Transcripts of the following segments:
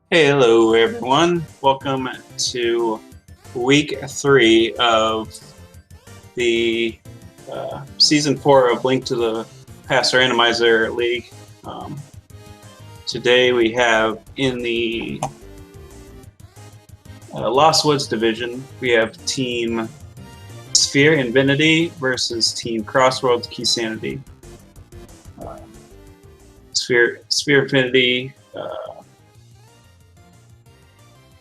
Hey, hello everyone. Welcome to week 3 of the season 4 of Link to the Past Randomizer League. Today we have in the Lost Woods division, we have Team Sphere-finity versus Team Crosswords Keysanity. Sphere-finity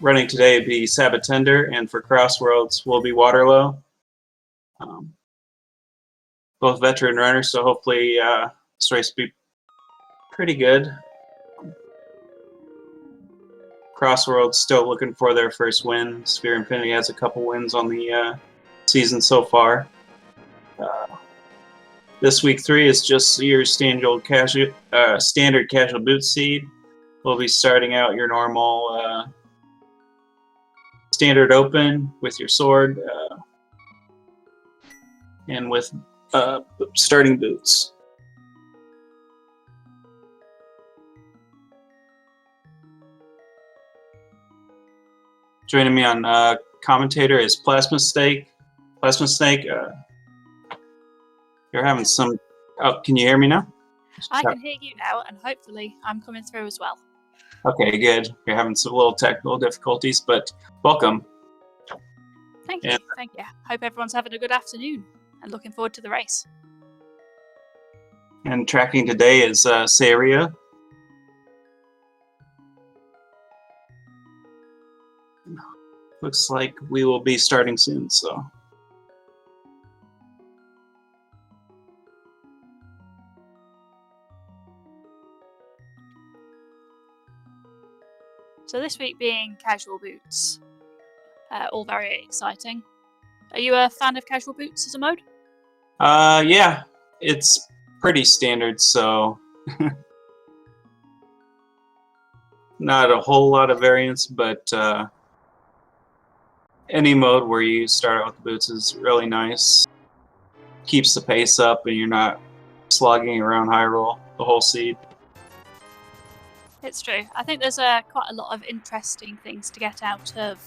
running today would be Sabatender, and for Crosswords will be Waterlow. Both veteran runners, so hopefully this race will be pretty good. Crosswords still looking for their first win. Sphere-finity has a couple wins on the season so far. This week 3 is just your standard casual boot seed. We'll be starting out your normal standard open with your sword and with starting boots. Joining me on commentator is Plasma Snake. Plasma Snake, you're having some. Oh, can you hear me now? I can hear you now, and hopefully I'm coming through as well. Okay, good. You're having some little technical difficulties, but welcome. Thank you. Thank you. Hope everyone's having a good afternoon and looking forward to the race. And tracking today is Saria. Looks like we will be starting soon, so. So this week being casual boots, all very exciting. Are you a fan of casual boots as a mode? Yeah, it's pretty standard, so not a whole lot of variance, but any mode where you start out with the boots is really nice. Keeps the pace up and you're not slogging around high roll the whole seed. It's true. I think there's quite a lot of interesting things to get out of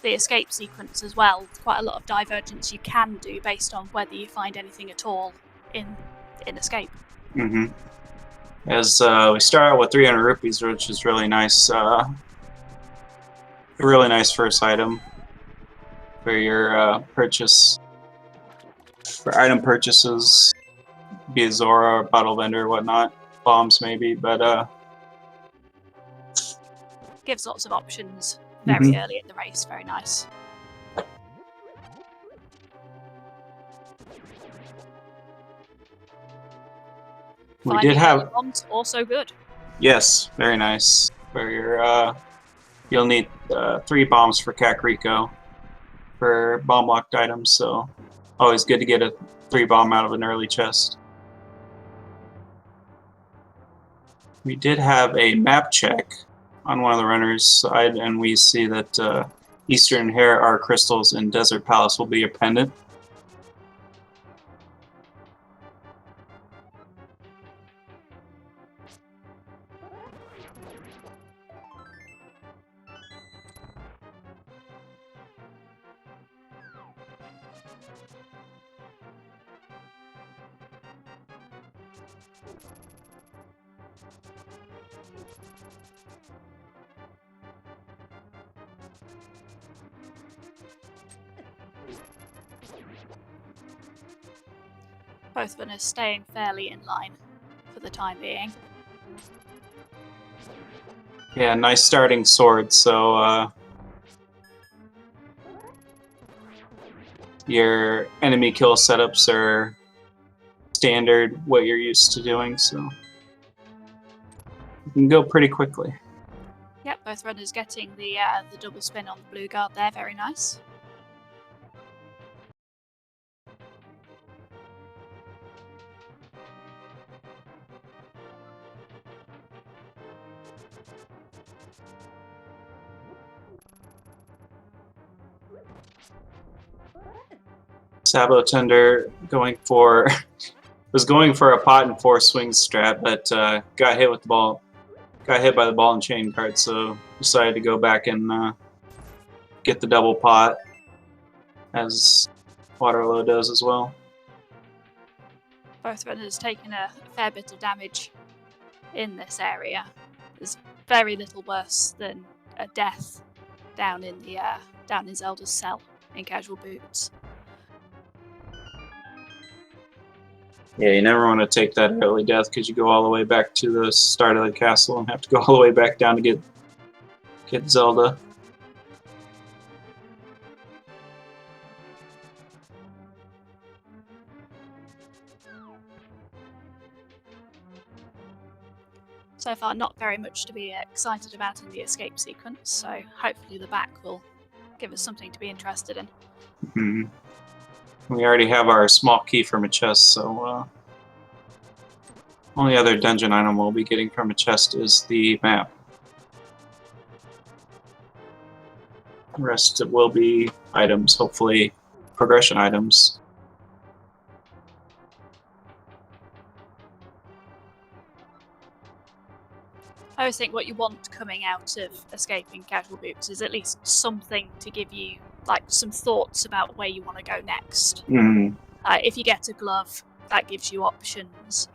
the escape sequence as well. Quite a lot of divergence you can do based on whether you find anything at all in escape. Mm-hmm. As we start out with 300 rupees, which is really nice. A really nice first item for your purchase. For item purchases, be a Zora or bottle vendor or whatnot. Bombs maybe, but gives lots of options very early in the race. Very nice. We did have bombs, also good. Yes, very nice. For your you'll need 3 bombs for Kakariko for bomb locked items, so always good to get a 3 bomb out of an early chest. We did have a map check on one of the runners' side, and we see that Eastern Hera are crystals and Desert Palace will be a pendant. Both runners staying fairly in line for the time being. Yeah, nice starting sword, so your enemy kill setups are standard, what you're used to doing, so you can go pretty quickly. Yep, both runners getting the double spin on the blue guard there, very nice. Sabatender was going for a pot and 4 swing strat, but got hit with the ball got hit by the ball and chain card, so decided to go back and get the double pot, as Waterloo does as well. Both runners taken a fair bit of damage in this area. There's very little worse than a death down in Zelda's cell in casual boots. Yeah, you never want to take that early death because you go all the way back to the start of the castle and have to go all the way back down to get Zelda. So far, not very much to be excited about in the escape sequence, so hopefully the back will give us something to be interested in. Mm-hmm. We already have our small key from a chest, so only other dungeon item we'll be getting from a chest is the map. The rest will be items, hopefully progression items. I always think what you want coming out of escaping casual boots is at least something to give you like some thoughts about where you want to go next. Mm-hmm. If you get a glove, that gives you options.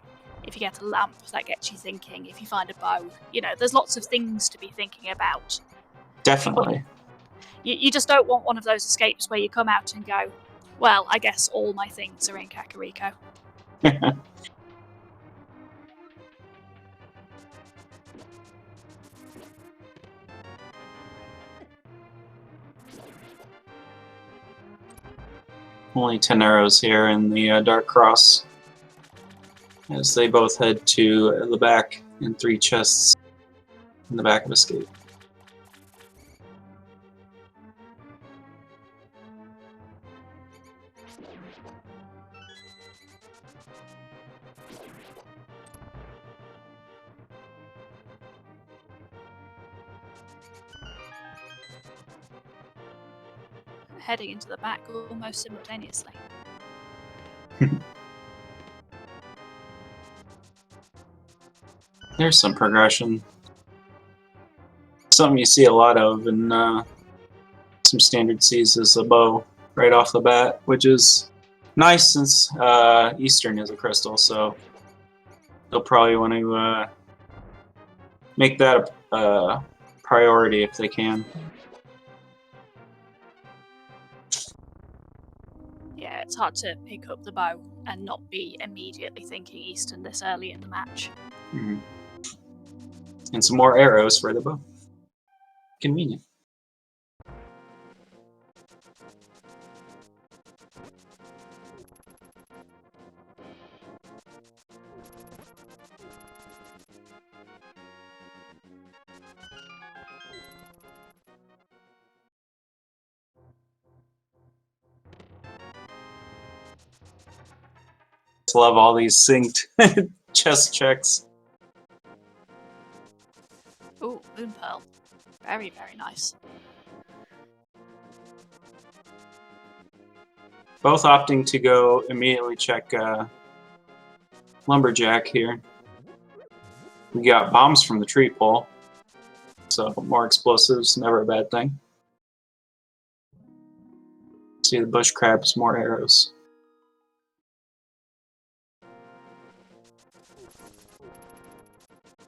If you get a lamp, that gets you thinking. If you find a bow, you know, there's lots of things to be thinking about. Definitely. You just don't want one of those escapes where you come out and go, well, I guess all my things are in Kakariko. Only 10 arrows here in the Dark Cross, as they both head to the back in 3 chests in the back of Escape. Heading into the back almost simultaneously. There's some progression. Something you see a lot of in some standard Cs is a bow right off the bat, which is nice since Eastern is a crystal, so they'll probably want to make that a priority if they can. Yeah, it's hard to pick up the bow and not be immediately thinking Eastern this early in the match. Mm-hmm. And some more arrows for the bow. Convenient. Love all these synced chest checks. Ooh, Moon Pearl. Very, very nice. Both opting to go immediately check Lumberjack here. We got bombs from the tree pole, so more explosives, never a bad thing. See the bush crabs, more arrows.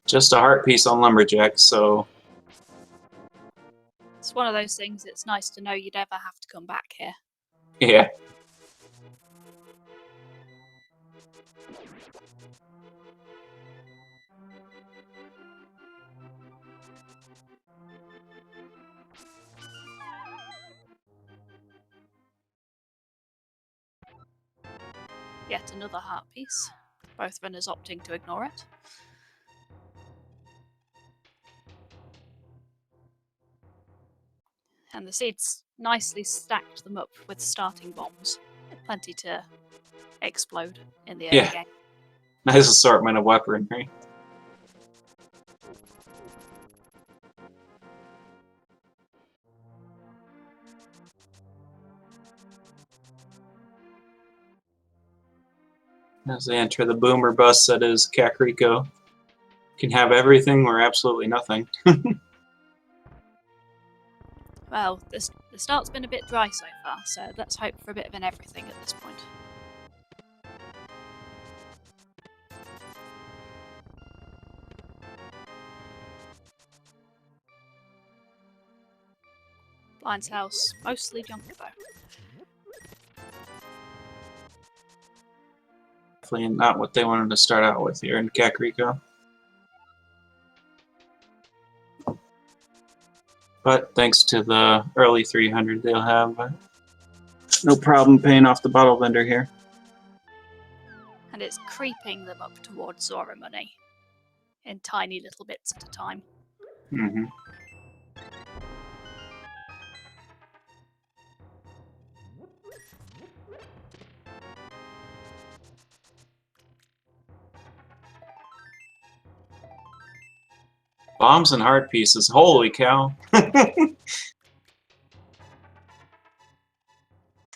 Just a heart piece on Lumberjack, so... It's one of those things, it's nice to know you'd ever have to come back here. Yeah. Yet another heart piece. Both runners opting to ignore it. And the seeds nicely stacked them up with starting bombs. Plenty to explode in the early game. Nice assortment of weaponry. As they enter the boomer bus that is Kakariko. can have everything or absolutely nothing. Well, the start's been a bit dry so far, so let's hope for a bit of an everything at this point. Blind's house, mostly junk though. Definitely not what they wanted to start out with here in Kakariko. But thanks to the early 300, they'll have no problem paying off the bottle vendor here. And it's creeping them up towards Zora money in tiny little bits at a time. Mm-hmm. Bombs and heart pieces. Holy cow.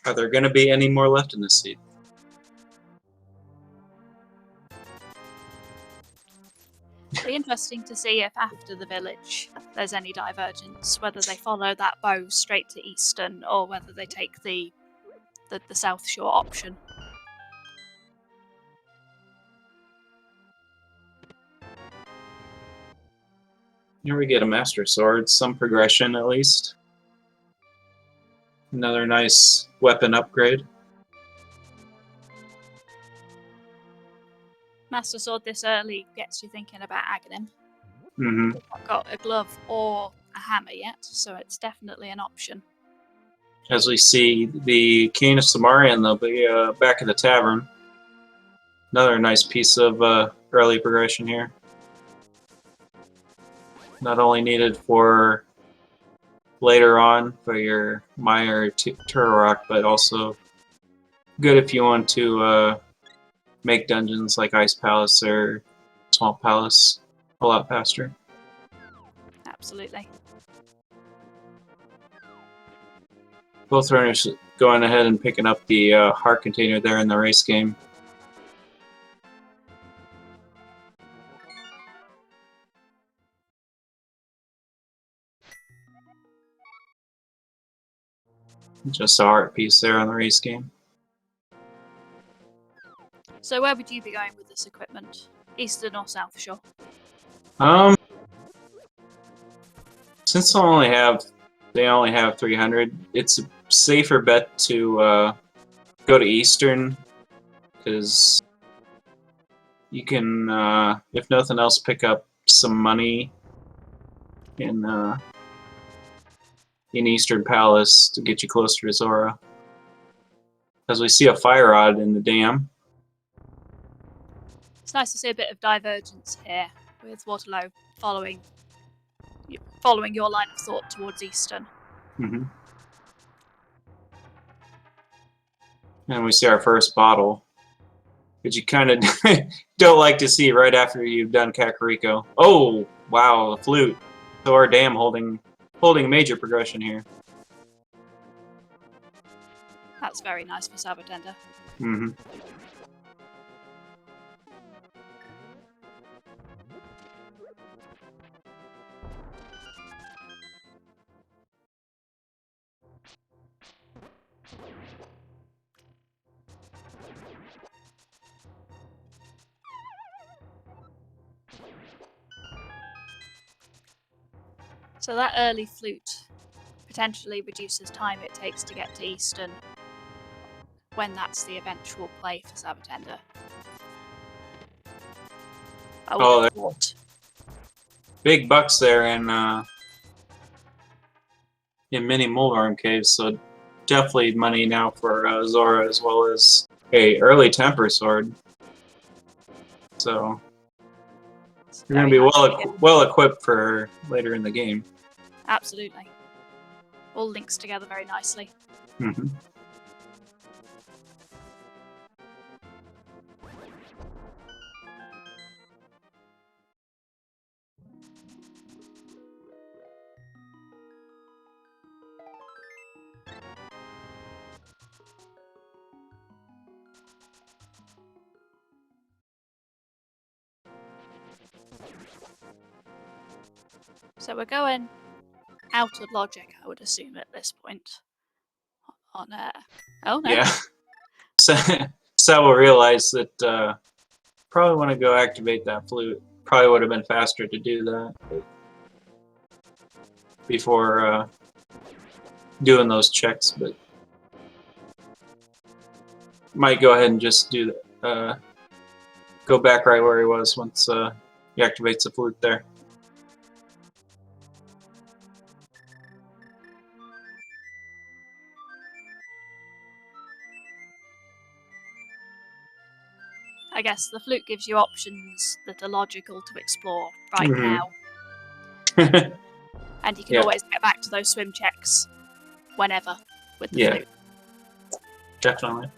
Are there going to be any more left in this seed? Be interesting to see if after the village there's any divergence, whether they follow that bow straight to Eastern or whether they take the South Shore option. Here we get a Master Sword, some progression at least. Another nice weapon upgrade. Master Sword this early gets you thinking about Agahnim. Mm-hmm. I've got a glove or a hammer yet, so it's definitely an option. As we see the Cane of Samarian, they'll be back at the tavern. Another nice piece of early progression here. Not only needed for later on for your Maya or Turtle, but also good if you want to make dungeons like Ice Palace or Swamp Palace a lot faster. Absolutely. Both runners going ahead and picking up the heart container there in the race game. Just a heart piece there on the race game. So where would you be going with this equipment? Eastern or South Shore? Since they only have 300, it's a safer bet to go to Eastern, because you can, if nothing else, pick up some money in Eastern Palace to get you closer to Zora. As we see a fire rod in the dam. It's nice to see a bit of divergence here, with Waterloo following your line of thought towards Eastern. Mm-hmm. And we see our first bottle, which you kind of don't like to see right after you've done Kakariko. Oh, wow, the flute. So our dam holding major progression here. That's very nice for Sabatenda. Mm-hmm. So that early flute potentially reduces time it takes to get to Eastern when that's the eventual play for Sabatenda. I would have thought. Big bucks there in mini Mulvarm caves, so definitely money now for Zora, as well as a early temper sword. So you're going to be well equipped for later in the game. Absolutely. All links together very nicely. Mm-hmm. So we're going out of logic, I would assume, at this point. On oh no. Yeah. So, so we'll realize that probably want to go activate that flute. Probably would have been faster to do that before doing those checks, but might go ahead and just do go back right where he was once he activates the flute there. I guess the flute gives you options that are logical to explore right now. And you can always get back to those swim checks whenever with the flute. Definitely.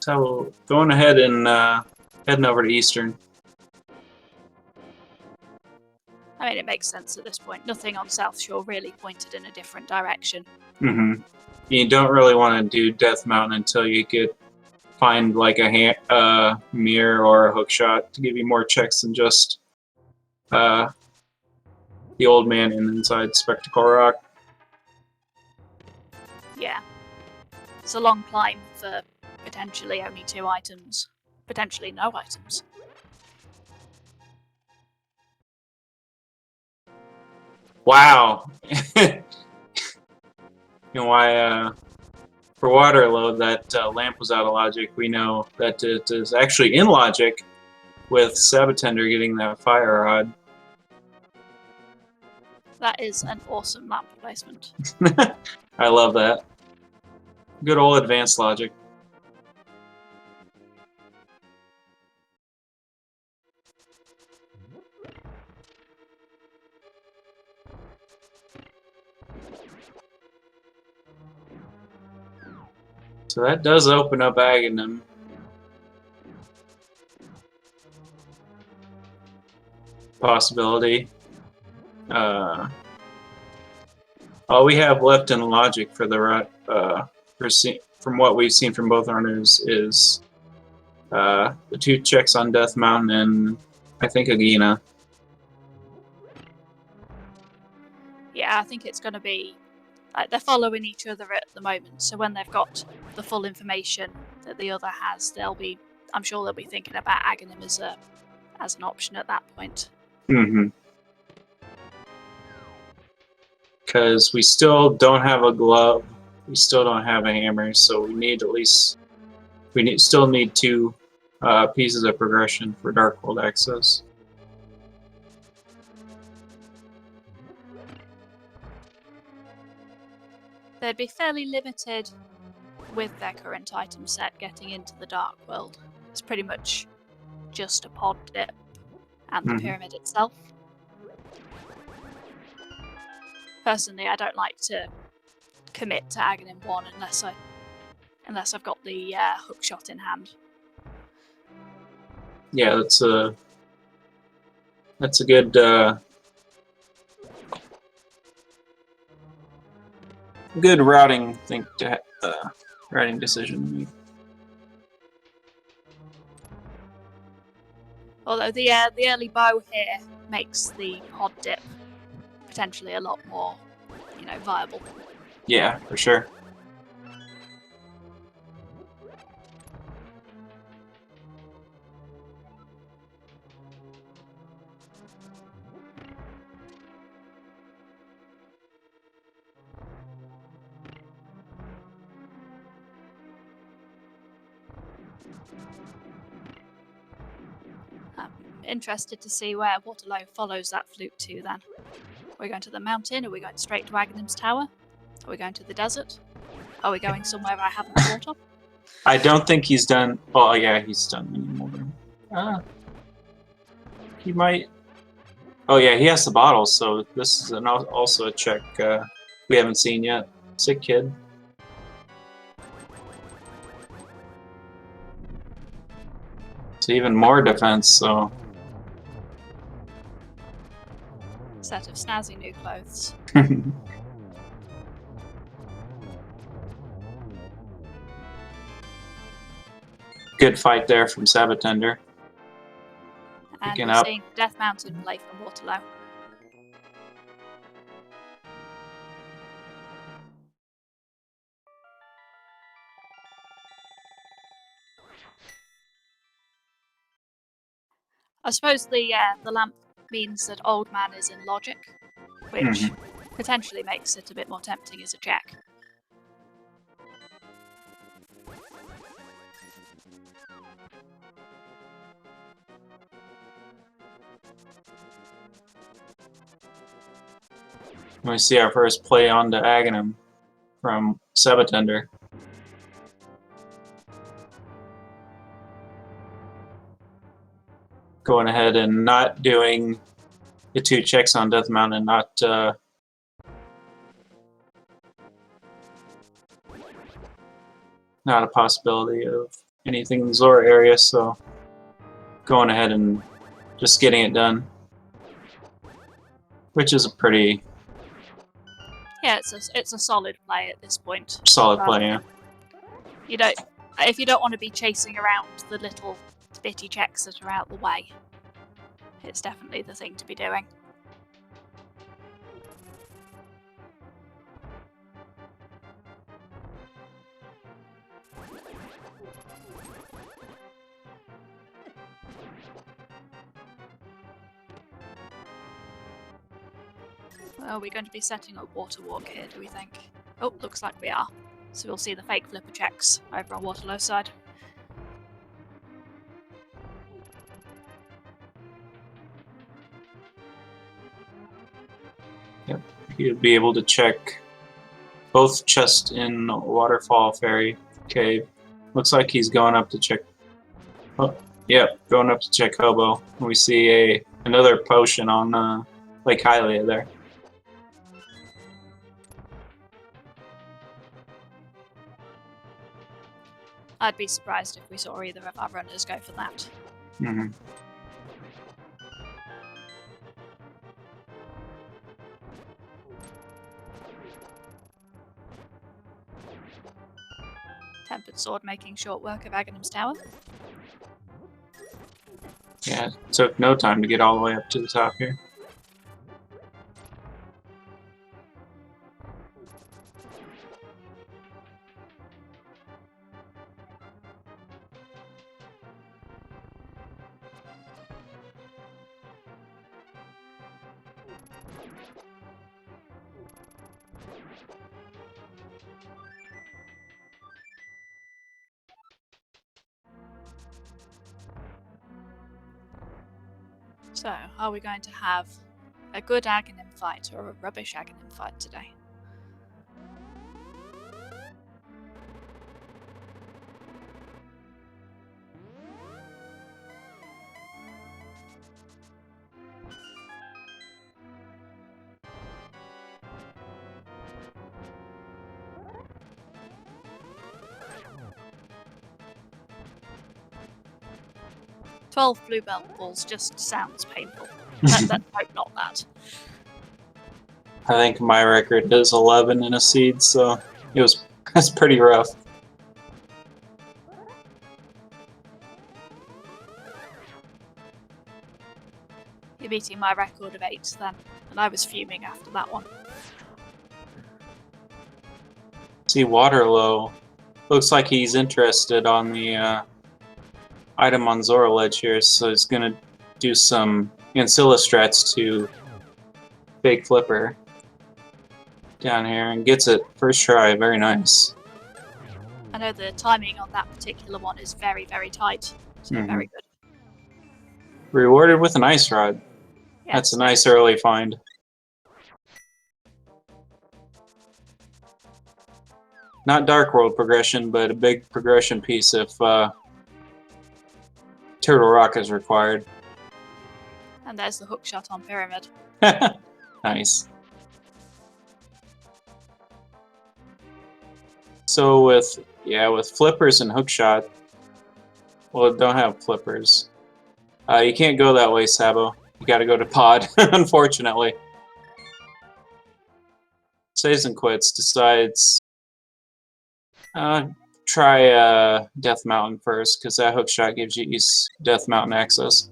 So going ahead and heading over to Eastern. I mean, it makes sense at this point. Nothing on South Shore really pointed in a different direction. You don't really want to do Death Mountain until you find like a mirror or a hook shot to give you more checks than just the old man inside Spectacle Rock. Yeah. It's a long climb for potentially only 2 items. Potentially no items. Wow. You know why for Waterloo that lamp was out of logic. We know that it is actually in logic with Sabatender getting that fire rod. That is an awesome lamp placement. I love that. Good old advanced logic. So that does open up Agahnim. Possibility. All we have left in logic for the from what we've seen from both runners is the 2 checks on Death Mountain and I think Agahnim. Yeah, I think it's going to be like they're following each other at the moment. So when they've got the full information that the other has, I'm sure they'll be thinking about Agahnim as an option at that point. Because we still don't have a glove, we still don't have a hammer, so we need still need 2 pieces of progression for Dark World access. They'd be fairly limited with their current item set getting into the Dark World. It's pretty much just a pod dip and the pyramid itself. Personally, I don't like to commit to Agahnim 1 unless I've got the hook shot in hand. Yeah, that's a good good routing routing decision to make. Although the early bow here makes the pod dip potentially a lot more, viable. Yeah, for sure. I'm interested to see where Waterloo follows that flute to then. Are we going to the mountain? Are we going straight to Agahnem's tower? Are we going to the desert? Are we going somewhere I haven't thought of? I don't think he's done. Oh yeah, he's done many more. He might. Oh yeah, he has the bottle, so this is also a check we haven't seen yet. Sick kid. It's even more defense, so. Set of snazzy new clothes. Good fight there from Sabatender. And Picking we're up. seeing Death Mountain play from Waterloo. I suppose the lamp means that Old Man is in logic, which potentially makes it a bit more tempting as a check. We see our first play on to Agahnim from Sabatender. Going ahead and not doing the 2 checks on Death Mountain, not a possibility of anything in the Zora area, so going ahead and just getting it done. Which is a pretty... Yeah, it's a solid play at this point. solid play, yeah. If you don't want to be chasing around the little bitty checks that are out the way, it's definitely the thing to be doing. Well, are we going to be setting up Water Walk here, do we think? Oh, looks like we are. So we'll see the fake flipper checks over on Waterloo's side. Yep, he'll be able to check both chest in Waterfall Fairy Cave. Looks like he's going up to check... Oh, yep, going up to check Hobo. We see another potion on Lake Hylia there. I'd be surprised if we saw either of our runners go for that. Mm-hmm. Tempered Sword making short work of Aghanim's tower. Yeah, it took no time to get all the way up to the top here. So, are we going to have a good Agahnim fight or a rubbish Agahnim fight today? "12 blue belt balls" just sounds painful. Let's hope not that. I think my record is 11 in a seed, so that's pretty rough. You're beating my record of 8 then, and I was fuming after that one. See, Waterloo looks like he's interested on the item on Zora Ledge here, so he's gonna do some Ancilla strats to Fake Flipper down here and gets it first try. Very nice. I know the timing on that particular one is very, very tight, so very good. Rewarded with an ice rod. Yeah, That's a nice early find. Not Dark World progression, but a big progression piece if Turtle Rock is required. And there's the hook shot on Pyramid. Nice. So with flippers and hookshot, well, don't have flippers. You can't go that way, Sabo. You gotta go to pod, unfortunately. Saves and quits, decides try Death Mountain first, because that hookshot gives you East Death Mountain access.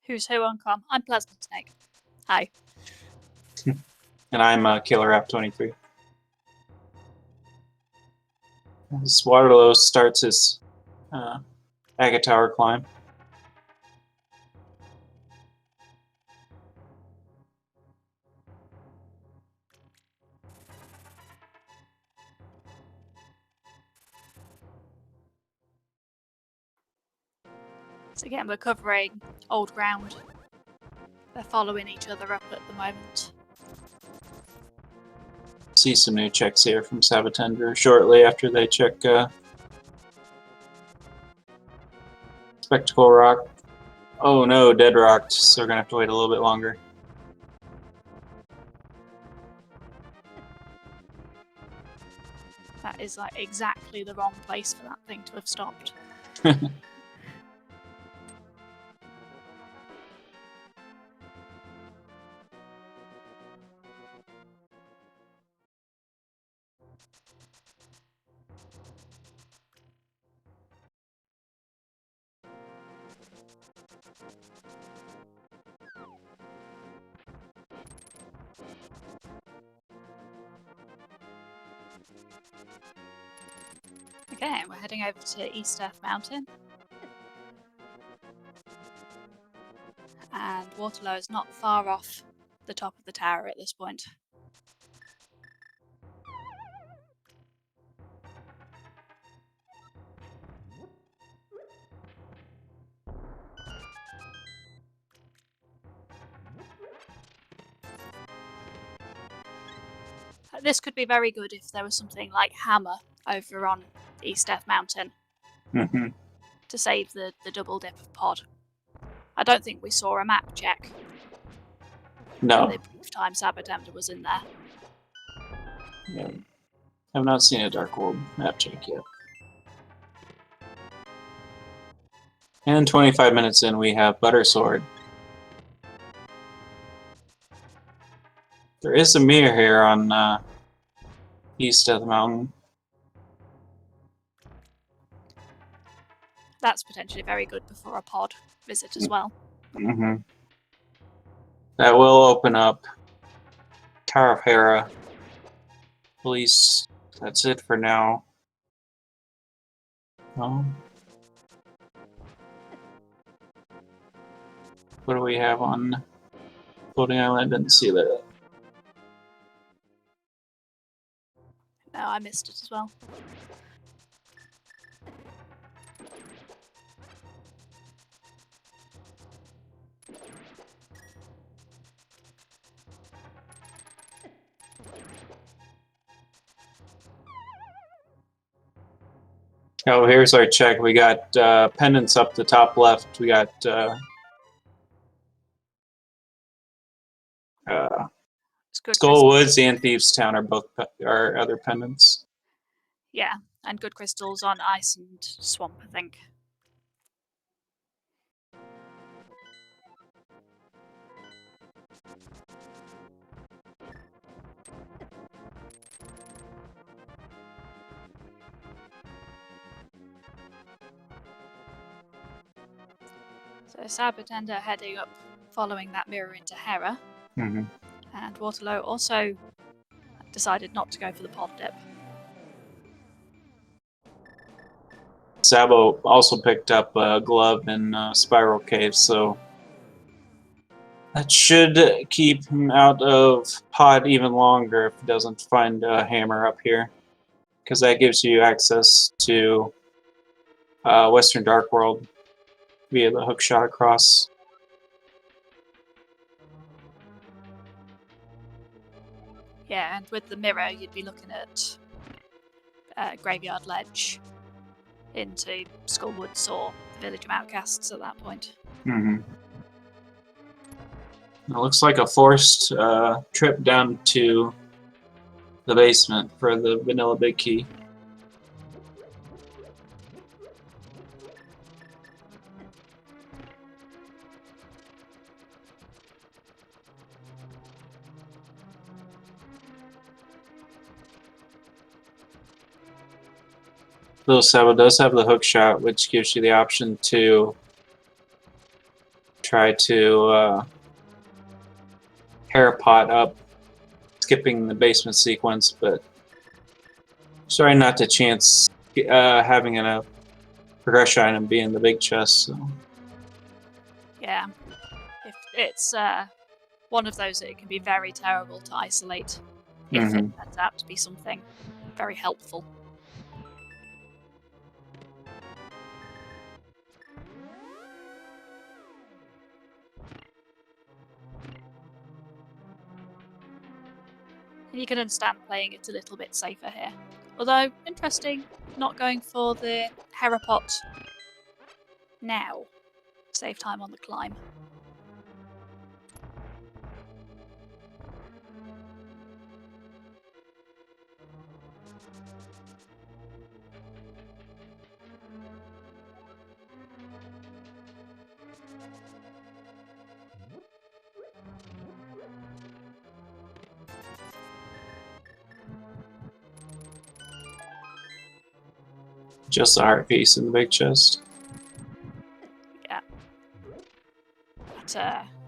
Who's who on comm? I'm Pleasant Snake. Hi. And I'm Killer App 23. As Waterloo starts his Aga Tower climb. So again, we're covering old ground. They're following each other up at the moment. See some new checks here from Sabatender shortly after they check Spectacle Rock. Oh no, Dead Rocked, so we're gonna have to wait a little bit longer. That is like exactly the wrong place for that thing to have stopped. Okay, we're heading over to East Death Mountain. And Waterloo is not far off the top of the tower at this point. This could be very good if there was something like Hammer over on East Death Mountain to save the double dip of pod. I don't think we saw a map check. No. The brief time Sabatender was in there. Yeah. I've not seen a Dark World map check yet. And 25 minutes in, we have Butter Sword. There is a mirror here on east of the mountain. That's potentially very good before a pod visit as well. That will open up Tower of Hera. At least that's it for now. What do we have on Floating Island? Didn't see that. No, I missed it as well. Oh, here's our check. We got pendants up the top left. We got Skull Woods and Thieves Town are both our other pendants. Yeah, and good crystals on Ice and Swamp, I think. So Sabatender heading up, following that mirror into Hera. And Waterloo also decided not to go for the pod dip. Sabo also picked up a glove in Spiral Cave, so that should keep him out of pod even longer if he doesn't find a hammer up here, because that gives you access to Western Dark World via the hook shot across. Yeah, and with the mirror, you'd be looking at Graveyard Ledge into Skullwoods or the Village of Outcasts at that point. It looks like a forced trip down to the basement for the Vanilla Big Key. Little Sabo does have the hook shot, which gives you the option to try to Hera pot up, skipping the basement sequence, but try not to chance having a progression item be in the big chest. So. Yeah, if it's one of those that it can be very terrible to isolate if it turns out to be something very helpful. And you can understand playing it a little bit safer here. Although, interesting, not going for the Hera pot now. Save time on the climb. Just a heart piece in the big chest. Yeah.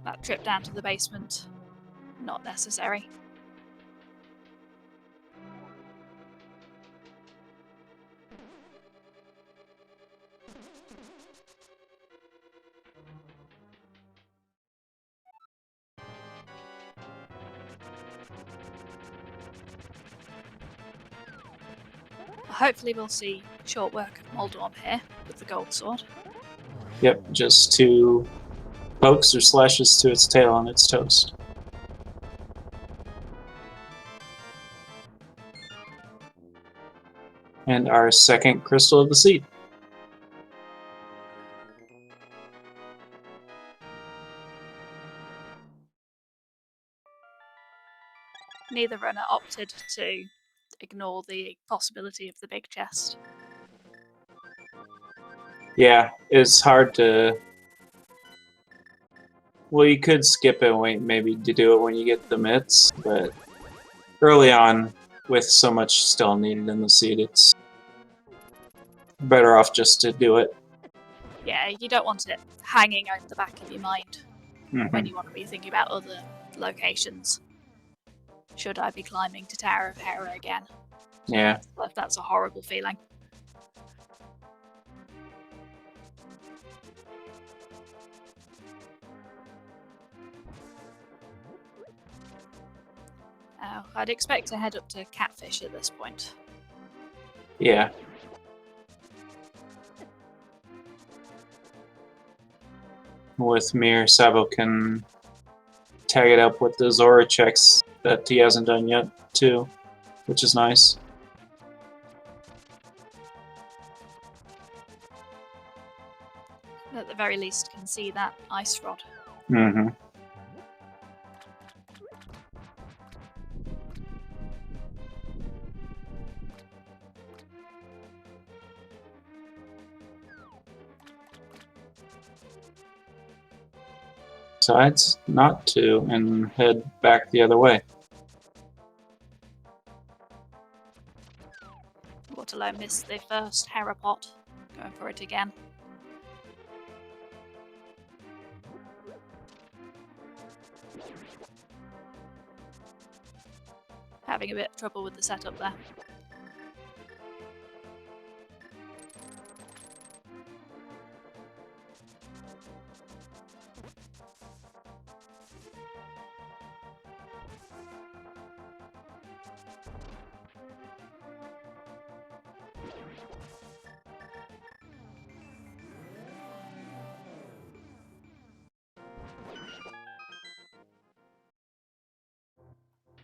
That trip down to the basement, not necessary. Hopefully we'll see short work of Moldorm here with the gold sword. Yep, just 2 pokes or slashes to its tail and it's toast. And our second Crystal of the Seed. Neither runner opted to ignore the possibility of the big chest. Yeah, it's hard to... Well, you could skip it and wait maybe to do it when you get the mitts, but early on, with so much still needed in the seed, it's better off just to do it. Yeah, you don't want it hanging out the back of your mind when you want to be thinking about other locations. Should I be climbing to Tower of Hera again? Yeah. That's a horrible feeling. I'd expect to head up to Catfish at this point. Yeah. With Mir, Sabo can tag it up with the Zora checks that he hasn't done yet, too, which is nice. At the very least, can see that ice rod. Mm-hmm. Decides not to and head back the other way. Waterloo missed the first Hera pot. Going for it again. Having a bit of trouble with the setup there.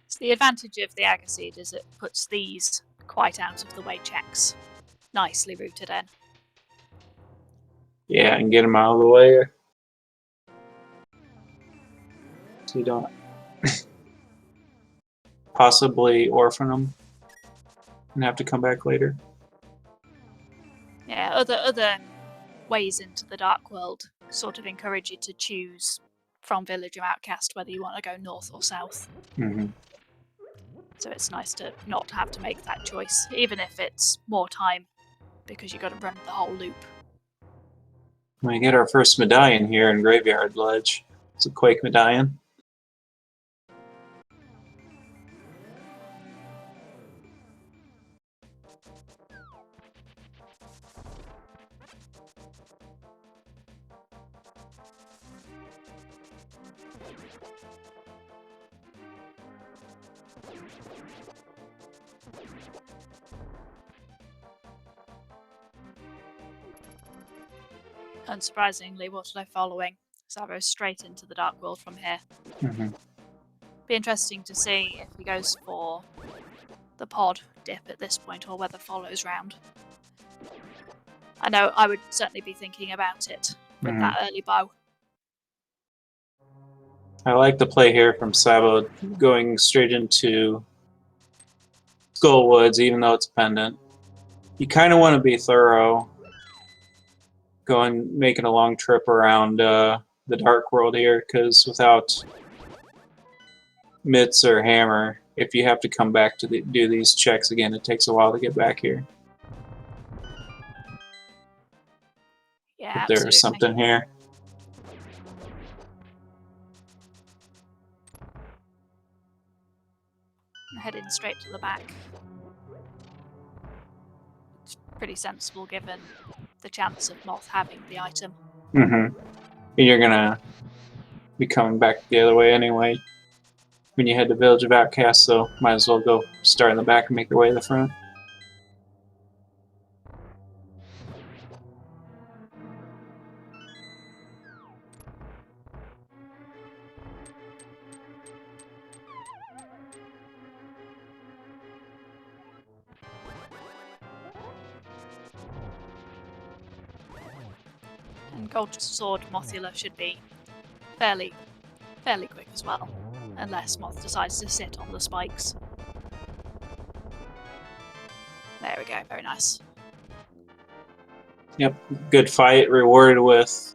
So the advantage of the Agaseed is it puts these quite out of the way checks nicely rooted in. Yeah, and get him out of the way. So you don't possibly orphan him and have to come back later. Yeah, other ways into the Dark World sort of encourage you to choose from Village or Outcast whether you want to go north or south. Mm-hmm. So it's nice to not have to make that choice, even if it's more time because you've got to run the whole loop. We get our first medallion here in Graveyard Ledge. It's a Quake medallion. Unsurprisingly, what am I following? Sabo straight into the Dark World from here. Be interesting to see if he goes for the pod dip at this point or whether follows round. I know I would certainly be thinking about it with that early bow. I like the play here from Sabo going straight into Skullwoods, even though it's Pendant. You kind of want to be thorough, making a long trip around the Dark World here, because without Mitts or Hammer, if you have to come back to do these checks again, it takes a while to get back here. Yeah, But there's something here. Heading straight to the back. It's pretty sensible given the chance of Moth having the item. And you're gonna be coming back the other way anyway when you head to Village of Outcasts, so might as well go start in the back and make your way to the front. And Gold Sword Mothula should be fairly quick as well, unless Moth decides to sit on the spikes. There we go, very nice. Yep, good fight, rewarded with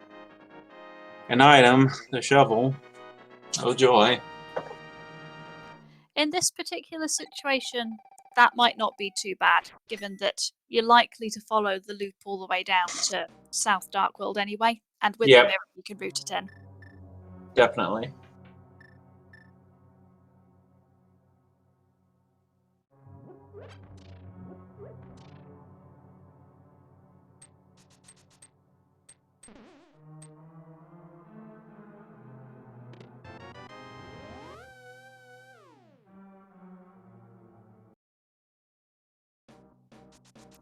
an item, the shovel. Oh joy. In this particular situation, that might not be too bad, given that you're likely to follow the loop all the way down to South Darkworld anyway, and with the mirror you can route it in. Definitely.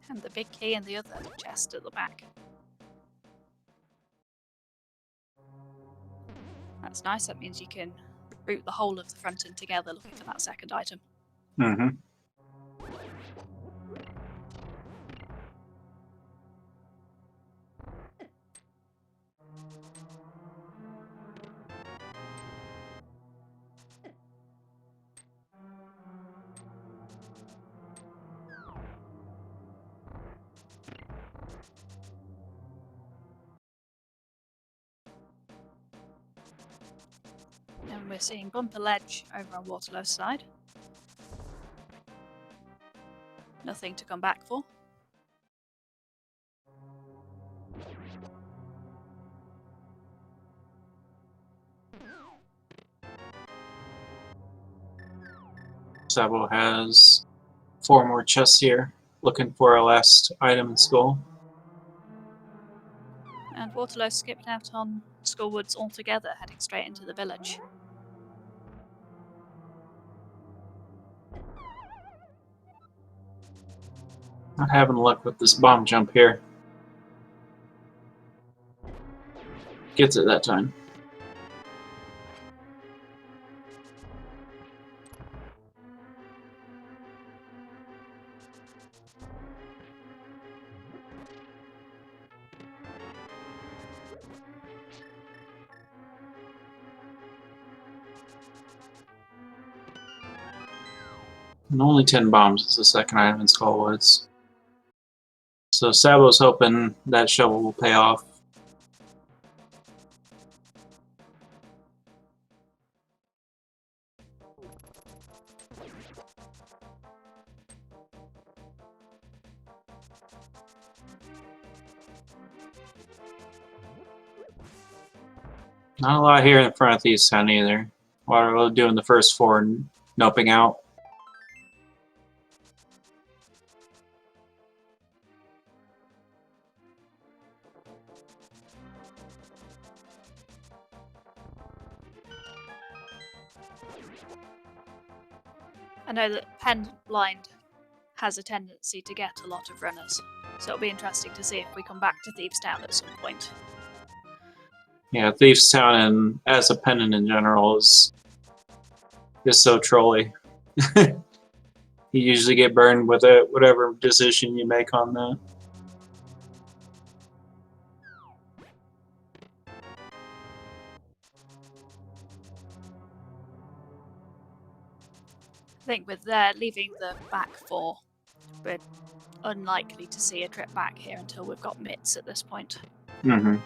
And the big key in the other chest at the back. That's nice, that means you can route the whole of the front end together looking for that second item. And we're seeing Bumper Ledge over on Waterlow's side. Nothing to come back for. Sabo has 4 more chests here, looking for our last item in Skull. And Waterlow skipped out on Skullwoods altogether, heading straight into the village. Not having luck with this bomb jump here. Gets it that time. And only 10 bombs is the second item in Skullwoods. So Sabo's hoping that shovel will pay off. Not a lot here in front of these town either. What are we doing the first 4 and noping out? I know that Pendant Blind has a tendency to get a lot of runners, so it'll be interesting to see if we come back to Thieves Town at some point. Yeah, Thieves Town and as a Pendant in general is so trolly. You usually get burned with it, whatever decision you make on that. I think with leaving the back 4, we're unlikely to see a trip back here until we've got mitts at this point. Mm-hmm.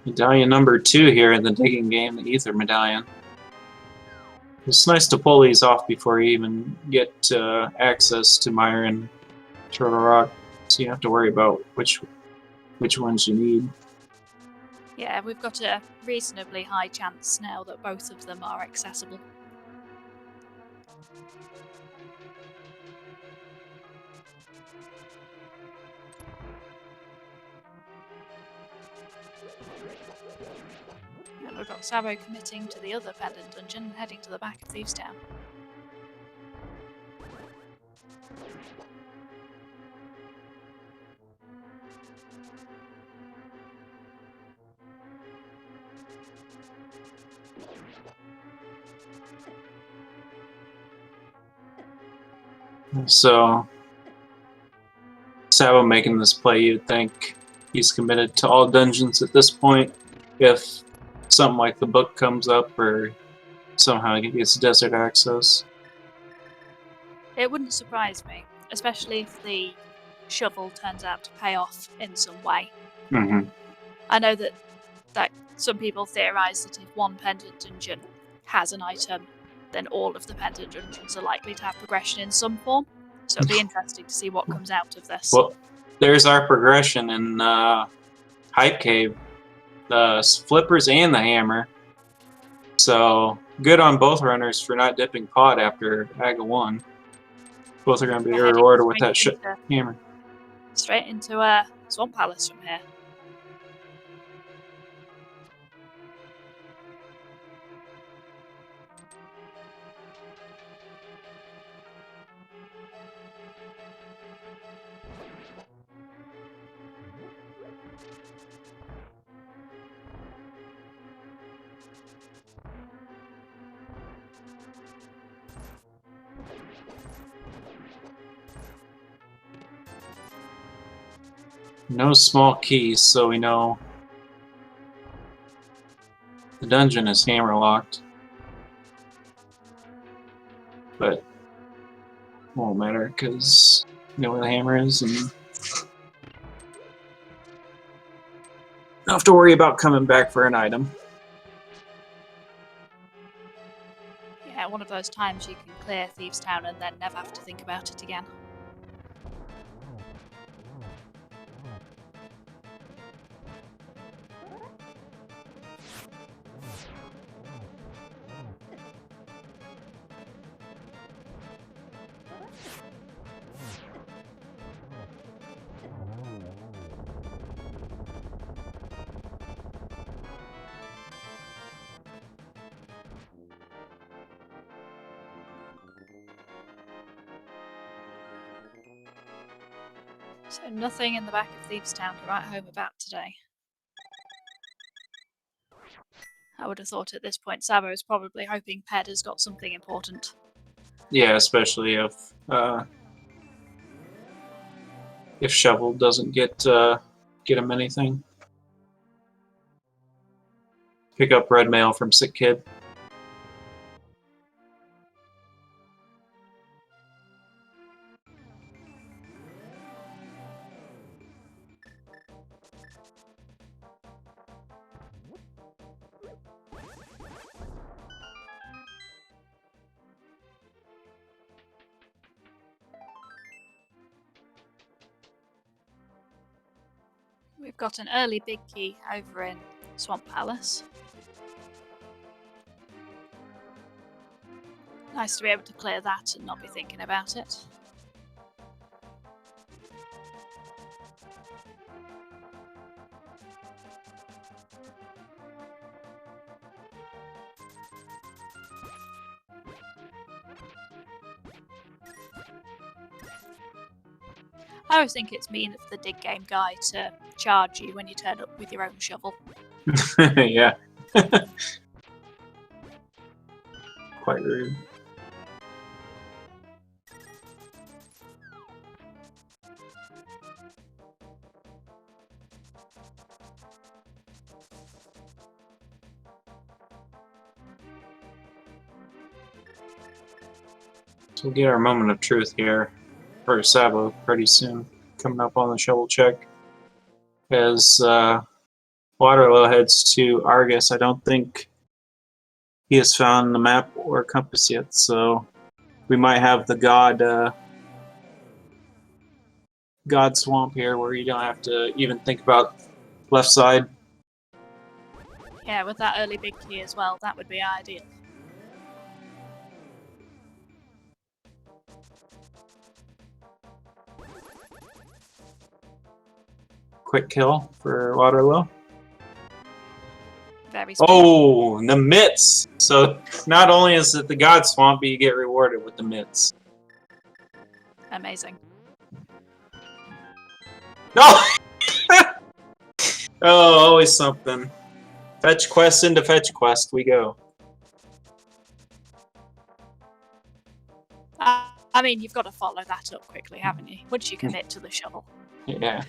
Medallion number 2 here in the digging game, the Ether Medallion. It's nice to pull these off before you even get access to Mire and Turtle Rock, so you don't have to worry about which ones you need. Yeah, we've got a reasonably high chance now that both of them are accessible. And we've got Sabo committing to the other Pendant dungeon and heading to the back of Thieves Town. So, Sabo making this play, you'd think he's committed to all dungeons at this point. If something like the book comes up or somehow he gets desert access. It wouldn't surprise me, especially if the shovel turns out to pay off in some way. Mm-hmm. I know that some people theorise that if one Pendant dungeon has an item, then all of the Pendant dungeons are likely to have progression in some form. So it'll be interesting to see what comes out of this. Well, there's our progression in Hype Cave. The flippers and the hammer. So, good on both runners for not dipping pod after Aga 1. Both are going to be rewarded with that hammer. Straight into a Swamp Palace from here. No small keys, so we know the dungeon is hammer locked. But won't matter because you know where the hammer is and don't have to worry about coming back for an item. Yeah, one of those times you can clear Thieves Town and then never have to think about it again. So nothing in the back of Thieves Town to write home about today. I would have thought at this point Sabo is probably hoping Ped has got something important. Yeah, especially if Shovel doesn't get him anything. Pick up red mail from Sick Kid. We've got an early big key over in Swamp Palace. Nice to be able to clear that and not be thinking about it. I always think it's mean of the dig game guy to charge you when you turn up with your own shovel. Yeah. Quite rude. So we'll get our moment of truth here for Sabo pretty soon, coming up on the shovel check. As Waterloo heads to Argus, I don't think he has found the map or compass yet, so we might have the God Swamp here, where you don't have to even think about left side. Yeah, with that early big key as well, that would be ideal. Quick kill for Waterloo. Very smooth. Oh, the mitts! So not only is it the God Swamp, but you get rewarded with the mitts. Amazing. No! Oh, always something. Fetch quest into fetch quest, we go. I mean, you've got to follow that up quickly, haven't you? Once you commit to the shovel. Yeah.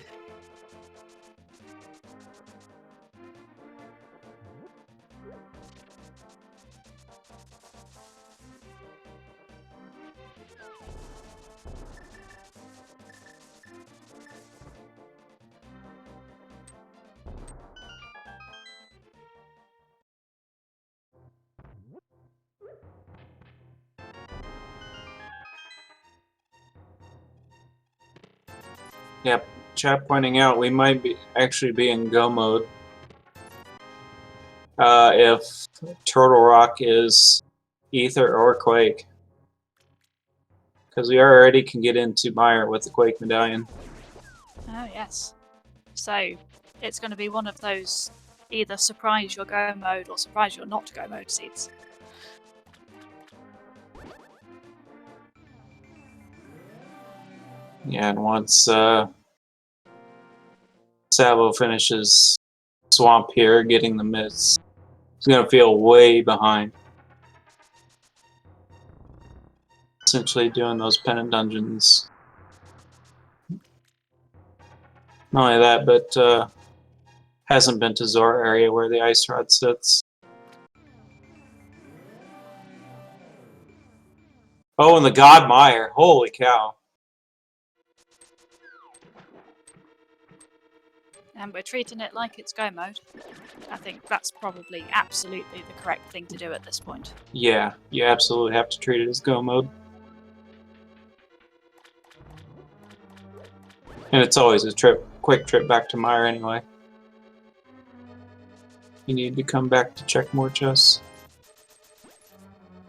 Yep, chat pointing out we might be actually be in go mode if Turtle Rock is Ether or Quake, because we already can get into Mire with the Quake Medallion. Oh yes. So it's going to be one of those either surprise your go mode or surprise your not go mode seeds. Yeah, and once Sabo finishes Swamp here, getting the mitts, he's going to feel way behind. Essentially doing those Pendant dungeons. Not only that, but hasn't been to Zor area where the Ice Rod sits. Oh, and the God Mire. Holy cow. And we're treating it like it's go mode. I think that's probably absolutely the correct thing to do at this point. Yeah, you absolutely have to treat it as go mode. And it's always a quick trip back to Mire anyway. You need to come back to check more chests.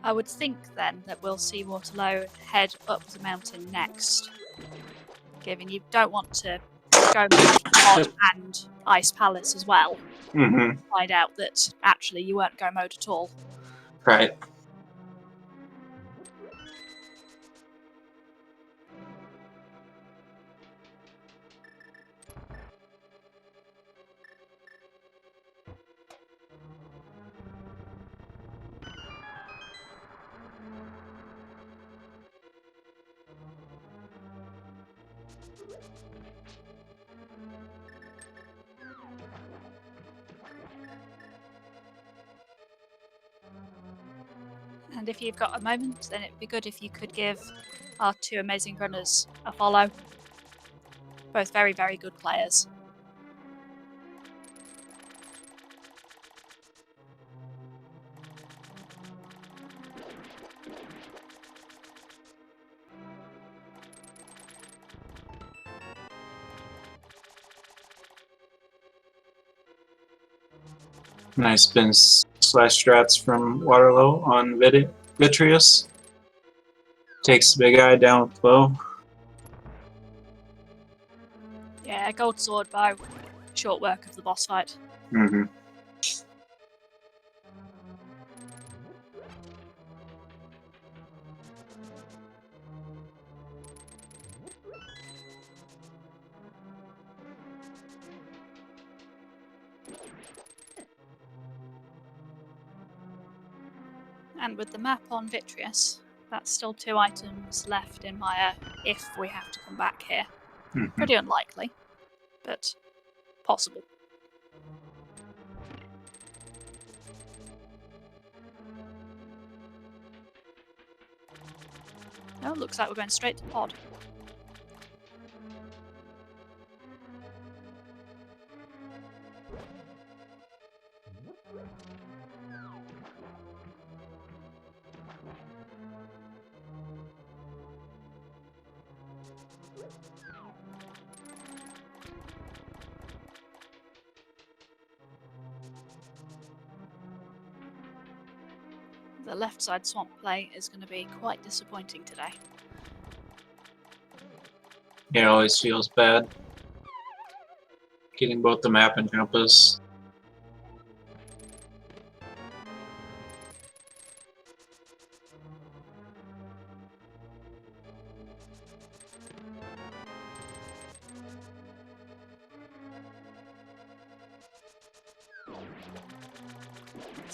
I would think then that we'll see Waterloo head up the mountain next. Given you don't want to go mod and Ice Palace as well. Mm-hmm. Find out that actually you weren't go mode at all. Right. And if you've got a moment, then it'd be good if you could give our two amazing runners a follow. Both very, very good players. Nice spins slash strats from Waterlow on Vitreous. Takes the big eye down with bow. Yeah, gold sword bow. Short work of the boss fight. Mm-hmm. And with the map on Vitreous, that's still 2 items left in Maya if we have to come back here. Mm-hmm. Pretty unlikely, but possible. Oh, looks like we're going straight to pod. The left side swamp play is going to be quite disappointing today. Yeah, it always feels bad. Getting both the map and Jumpus.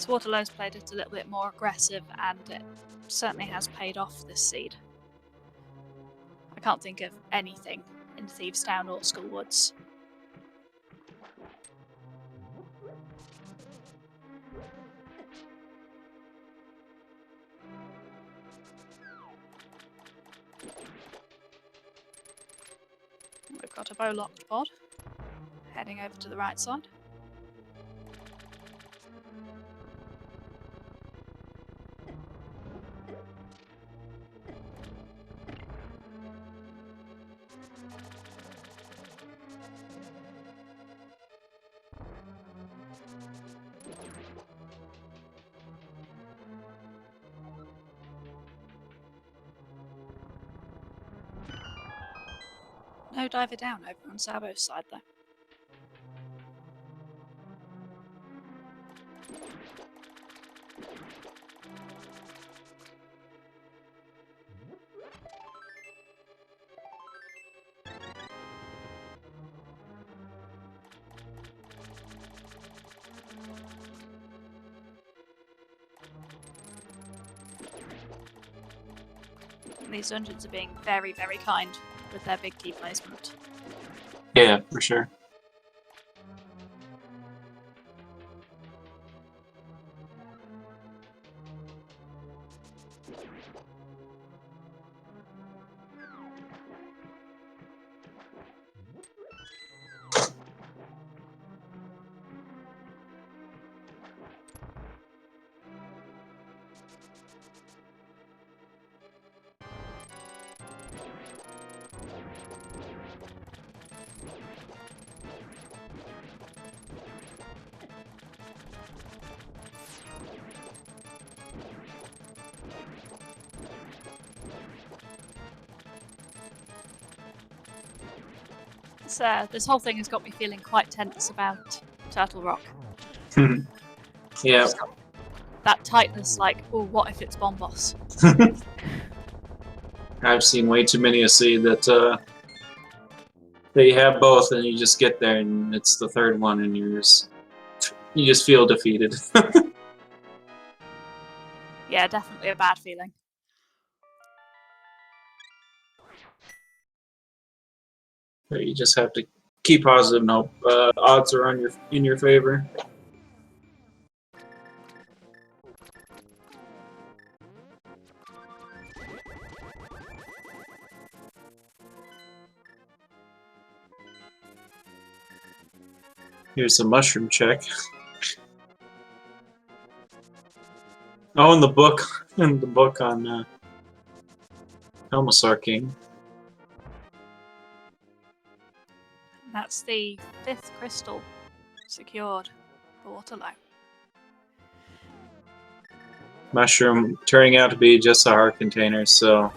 Waterlow's played it a little bit more aggressive, and it certainly has paid off this seed. I can't think of anything in Thieves Town or Schoolwoods. We've got a bow-locked pod, heading over to the right side. No diver down over on Sabo's side though. These dungeons are being very, very kind with their big key placement. Yeah, for sure. This whole thing has got me feeling quite tense about Turtle Rock. Yeah. Just got that tightness, like, oh, what if it's Bomb Boss? I've seen way too many a seed that you have both, and you just get there, and it's the third one, and you just feel defeated. Yeah, definitely a bad feeling. You just have to keep positive and hope odds are on in your favor. Here's the mushroom check. Oh, in the book on Helmasaur King. That's the 5th crystal secured for Waterloo. Mushroom turning out to be just a heart container, so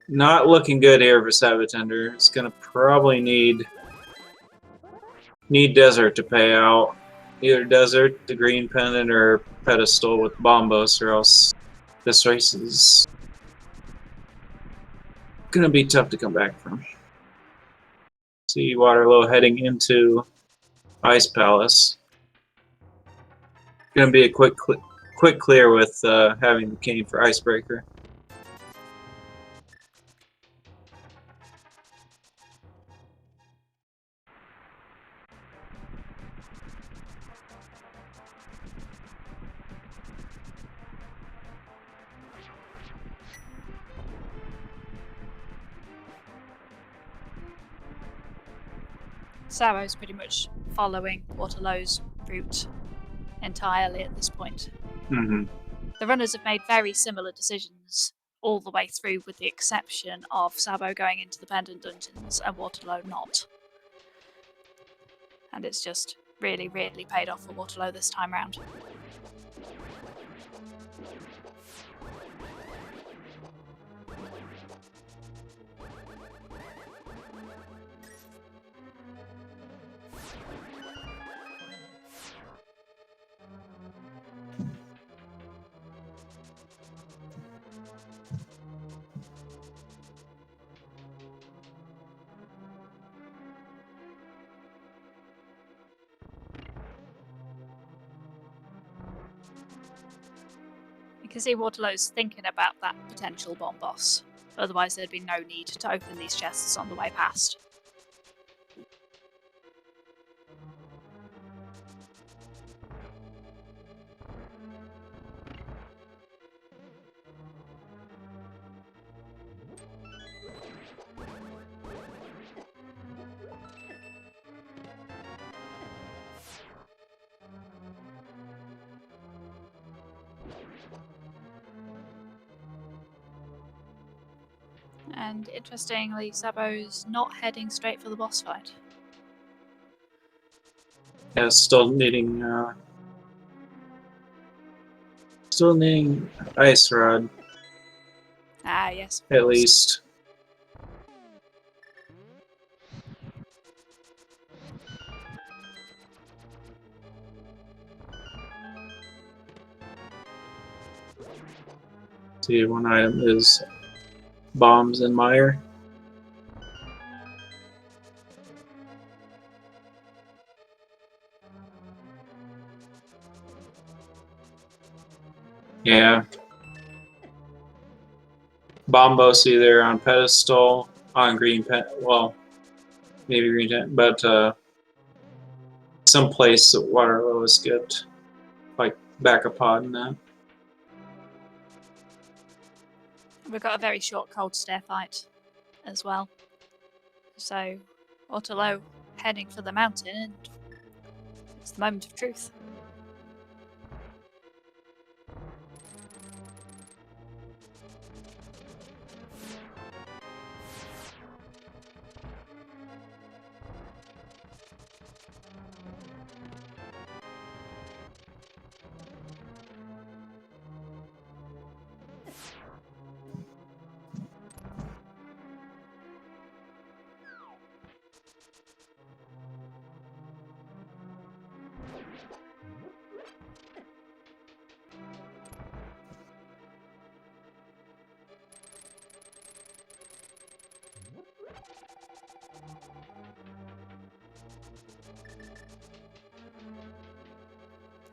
not looking good here for Sabatender. It's gonna probably need Desert to pay out. Either Desert, the Green Pendant, or Pedestal with Bombos, or else this race is gonna be tough to come back from. See Waterlow heading into Ice Palace. Gonna be a quick clear with having the cane for Icebreaker. Sabo's pretty much following Waterlow's route entirely at this point. Mm-hmm. The runners have made very similar decisions all the way through, with the exception of Sabo going into the Pendant dungeons and Waterlow not. And it's just really, really paid off for Waterlow this time round. You can see Waterlow's thinking about that potential bomb boss. Otherwise there'd be no need to open these chests on the way past. And interestingly, Sabo's not heading straight for the boss fight. Yeah, still needing Ice Rod. Ah, yes. At least. See, one item is Bombs and Mire. Yeah. Bombos either on Pedestal, on Green Pen, well, maybe Green Pen, but some place that Waterlow is good, like backup pod and that. We've got a very short cold stare fight as well. So Waterlow heading for the mountain, and it's the moment of truth.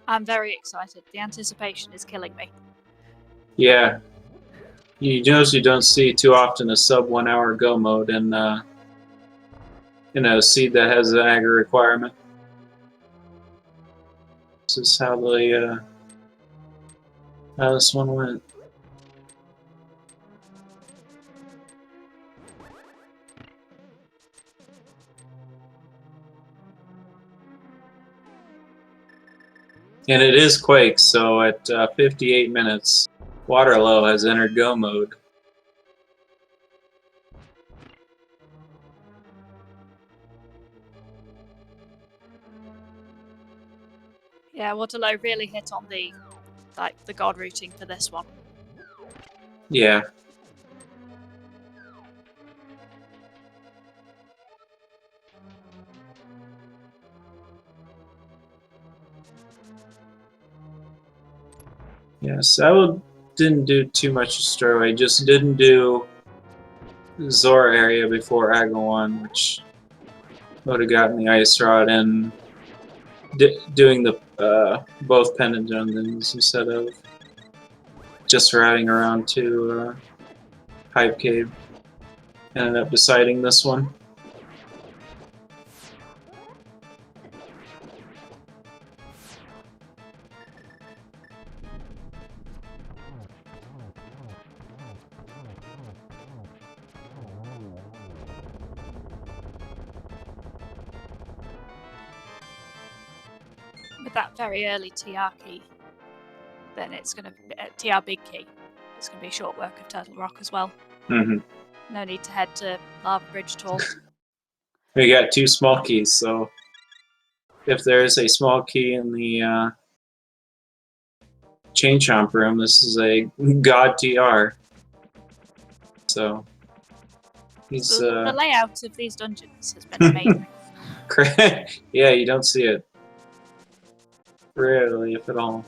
I'm very excited. The anticipation is killing me. Yeah. You notice you don't see too often a sub 1 hour go mode in a seed that has an aggro requirement. This is how how this one went. And it is Quake, so at 58 minutes, Waterlow has entered go mode. Yeah, Waterlow really hit on the like the god routing for this one. Yeah. Yes, didn't do too much Story. Just didn't do Zora area before Agahnim, which would have gotten the Ice Rod and doing the both Pendant dungeons instead of just riding around to Hype Cave. Ended up deciding this one. With that very early TR key, then it's going to be TR big key. It's going to be a short work of Turtle Rock as well. Mm-hmm. No need to head to Lava Bridge at all. We got 2 small keys, so if there is a small key in the Chain Chomp room, this is a god TR. So he's the layout of these dungeons has been amazing. yeah, you don't see it rarely, if at all.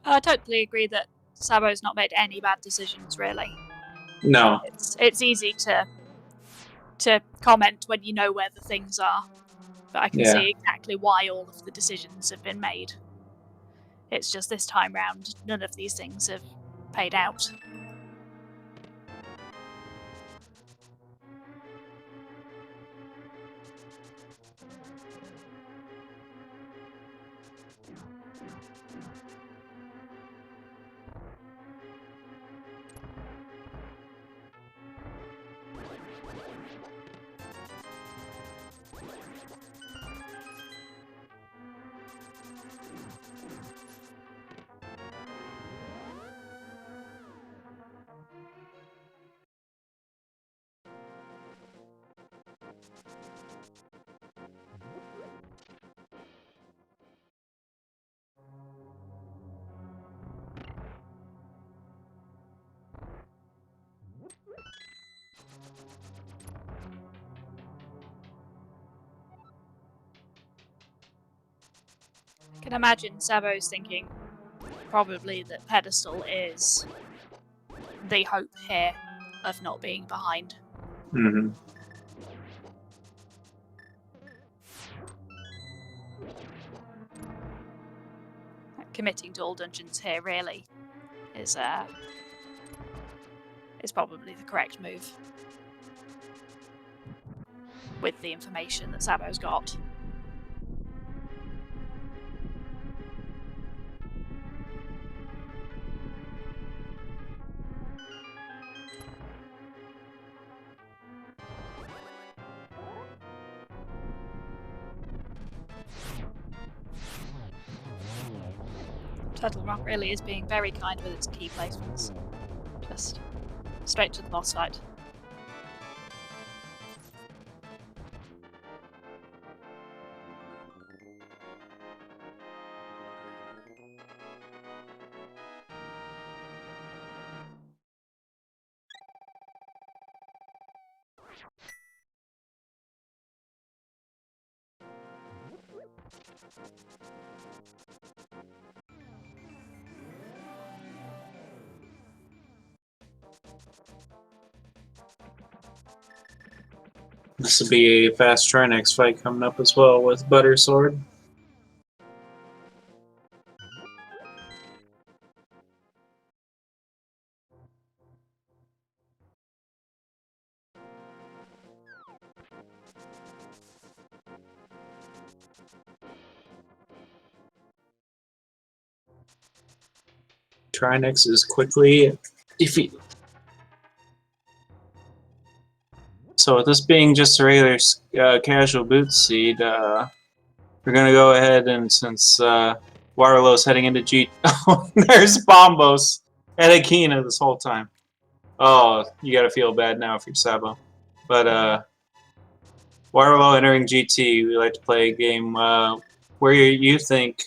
I totally agree that Sabo's not made any bad decisions, really. No. It's easy to comment when you know where the things are, but I can see exactly why all of the decisions have been made. It's just this time round, none of these things have paid out. I can imagine Sabo's thinking probably that Pedestal is the hope here of not being behind. Mm-hmm. Committing to all dungeons here really is probably the correct move with the information that Sabo's got. Turtle Rock really is being very kind with its key placements. Just straight to the boss fight. This will be a fast Trinex fight coming up as well with Butter Sword. Trinex is quickly defeated. So with this being just a regular casual boot seed, we're going to go ahead and since Waterloo's heading into G. Oh, there's Bombos at Akina this whole time. Oh, you gotta feel bad now if you're Sabo. But, Waterloo entering GT, we like to play a game where you think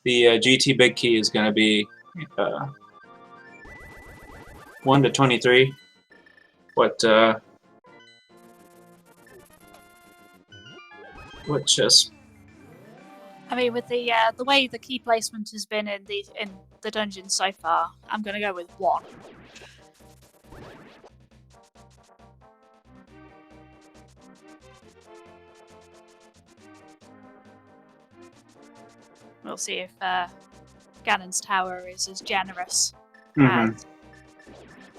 the GT big key is gonna be 1 to 23. What chess? I mean, with the way the key placement has been in the dungeon so far, I'm gonna go with 1. We'll see if Ganon's tower is as generous as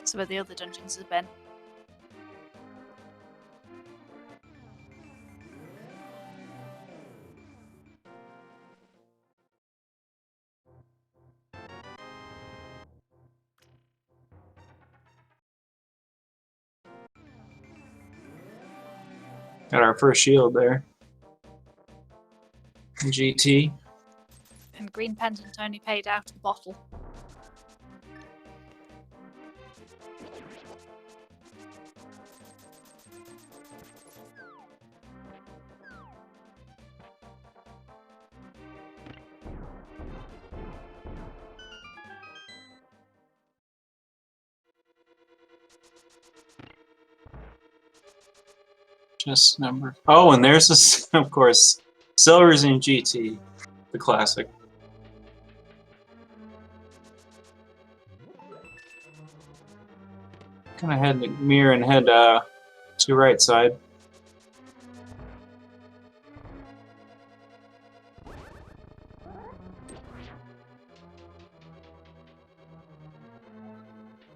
some of the other dungeons have been. Got our first shield there. GT. And Green Pendant only paid out a bottle. Chess number. Oh, and there's this, of course, Silver's in GT, the classic. Kind of head mirror and head to right side.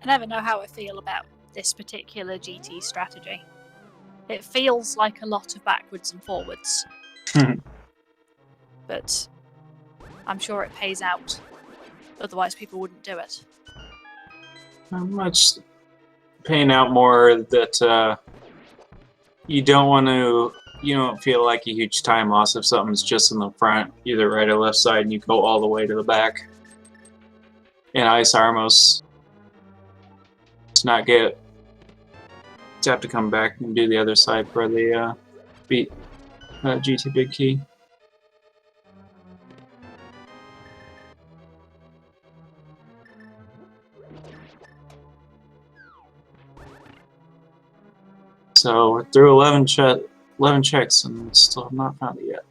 I never know how I feel about this particular GT strategy. It feels like a lot of backwards and forwards. But I'm sure it pays out. Otherwise people wouldn't do it. Not much paying out more that you don't feel like a huge time loss if something's just in the front, either right or left side, and you go all the way to the back. And Ice Armos to not get to have to come back and do the other side for the beat GT big key. So we're through 11 checks and still have not found it yet.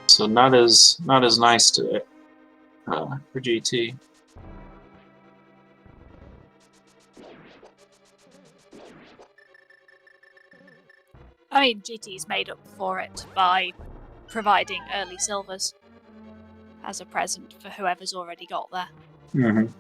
So not as nice today for GT. I mean, GT's made up for it by providing early silvers as a present for whoever's already got there. Mm-hmm.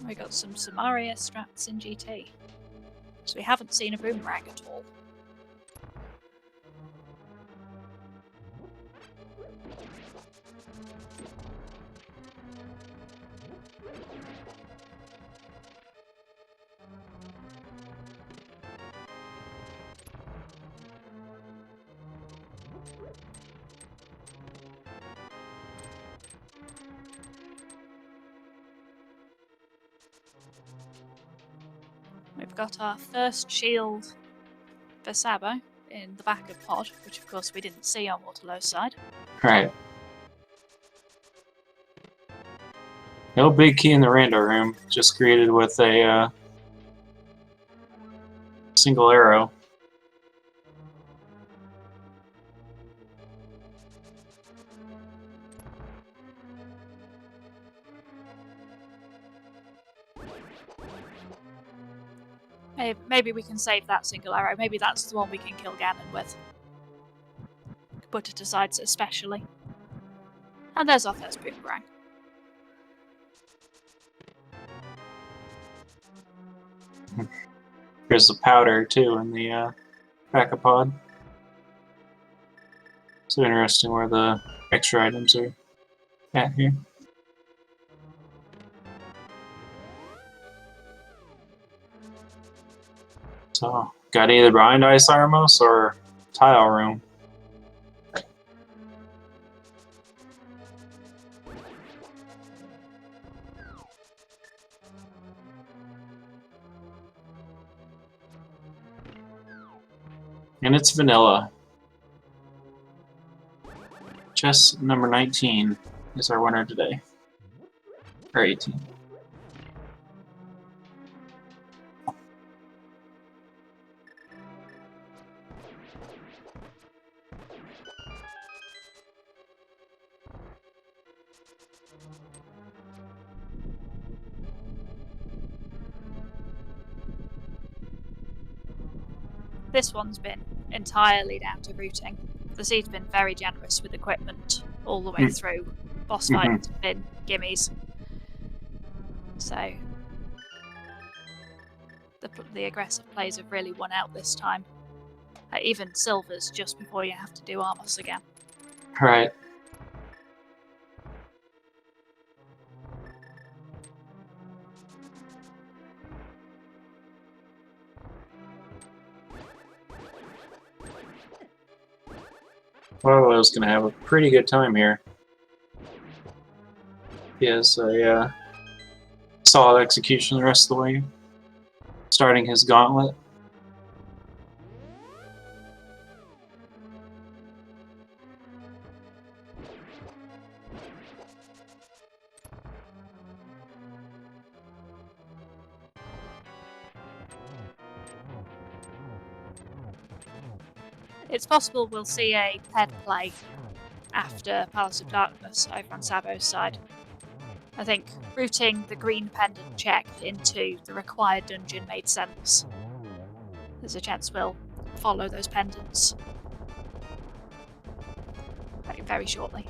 We got some Samaria strats in GT. So we haven't seen a boomerang at all. We've got our first shield for Sabo in the back of pod, which of course we didn't see on Waterloo's side. Right. No big key in the rando room, just created with a single arrow. Maybe we can save that single arrow. Maybe that's the one we can kill Ganon with. Put it aside especially. And there's our first boomerang. Here's the powder too in the pack-a-pod. So interesting where the extra items are at here. So, got either Blind Ice Armos or Tile Room. And it's vanilla. Chest number 19 is our winner today. Or 18. This one's been entirely down to routing. The seed's been very generous with equipment all the way through. Boss fights have been gimmies. So the aggressive plays have really won out this time. Even silvers just before you have to do Armos again. Right. Well, I was going to have a pretty good time here. He has a solid execution the rest of the way. Starting his gauntlet. It's possible we'll see a pen play after Palace of Darkness over on Sabo's side. I think routing the green pendant check into the required dungeon made sense. There's a chance we'll follow those pendants very shortly.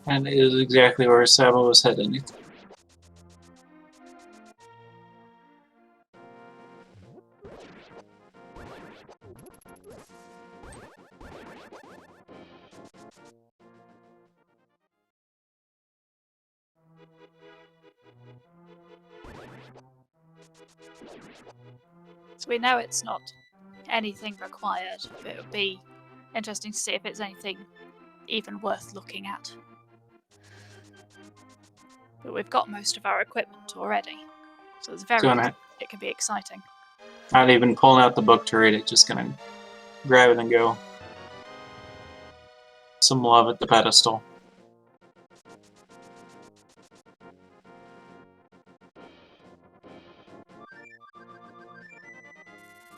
And it is exactly where Sabo was heading. So we know it's not anything required, but it would be interesting to see if it's anything even worth looking at. But we've got most of our equipment already, so it's it can be exciting. Not even pulling out the book to read it, just gonna grab it and go. Some love at the pedestal.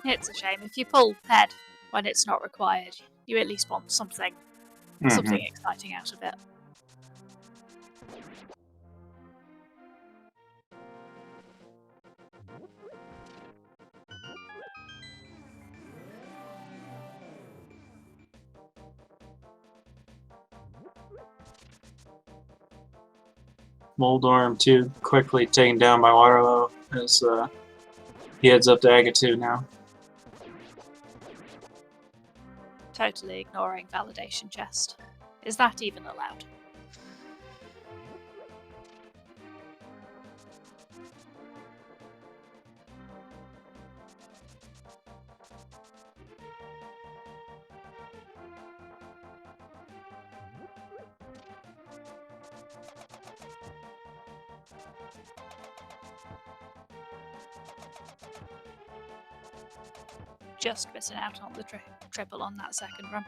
It's a shame. If you pull head when it's not required, you at least want something exciting out of it. Moldorm too quickly taken down by Waterlow as he heads up to Agahnim now. Totally ignoring validation chest. Is that even allowed? Just missing out on the triple on that second run.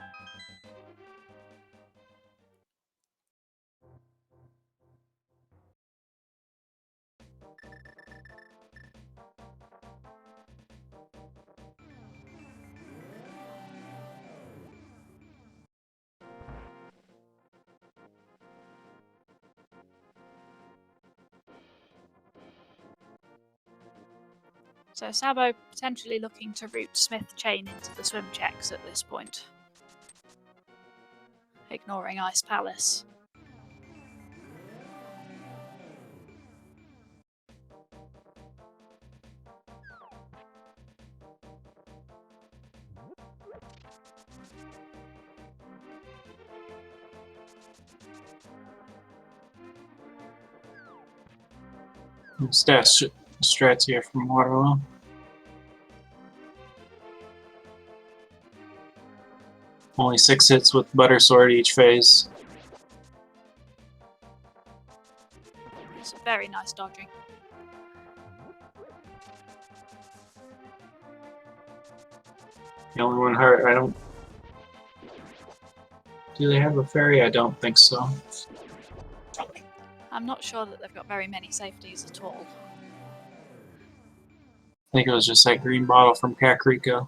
So Sabo potentially looking to route Smith Chain into the swim checks at this point, ignoring Ice Palace. Strats here from Waterloo. Only 6 hits with Butter Sword each phase. It's very nice dodging. The only one hurt, I don't... Do they have a fairy? I don't think so. I'm not sure that they've got very many safeties at all. I think it was just that green bottle from Kakariko.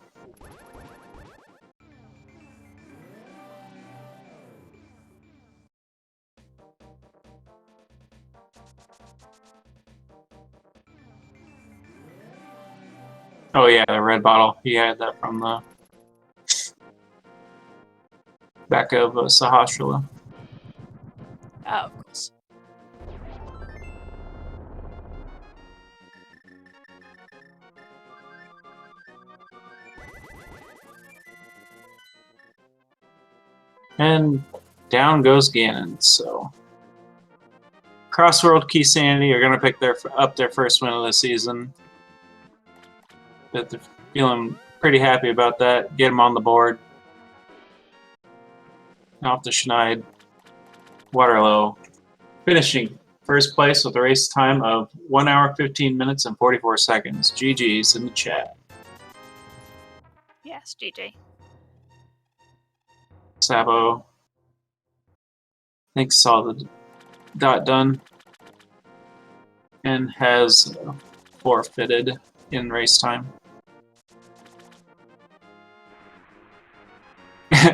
Oh yeah, the red bottle. He had that from the back of Sahasrara. Oh, of course. And down goes Ganon, so... Crossworld Keysanity are going to pick up their first win of the season. But they're feeling pretty happy about that. Get them on the board. Off to Schneid. Waterloo. Finishing first place with a race time of 1 hour, 15 minutes, and 44 seconds. GG's in the chat. Yes, GG. Sabo, I think, saw the dot done and has forfeited in race time.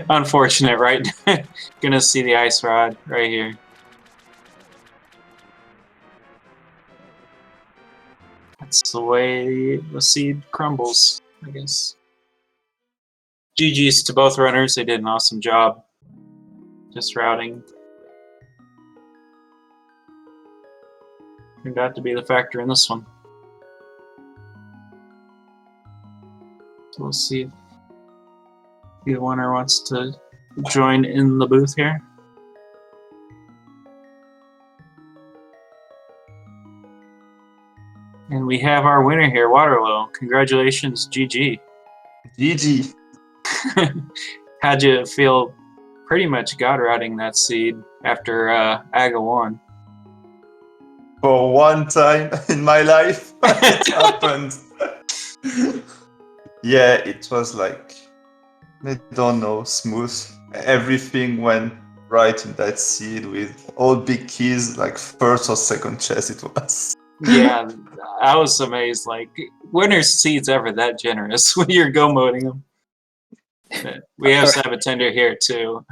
Unfortunate, right? Gonna see the ice rod right here. That's the way the seed crumbles, I guess. GG's to both runners. They did an awesome job just routing. Turned out to be the factor in this one. So we'll see if the winner wants to join in the booth here. And we have our winner here, Waterloo. Congratulations, GG. GG. How'd you feel pretty much god routing that seed after Aga won? For one time in my life, it happened. Yeah, it was like, I don't know, smooth. Everything went right in that seed with all big keys, like first or second chess it was. Yeah, I was amazed. Like, when are seeds ever that generous when you're go-moding them? But we have Sabatender here too.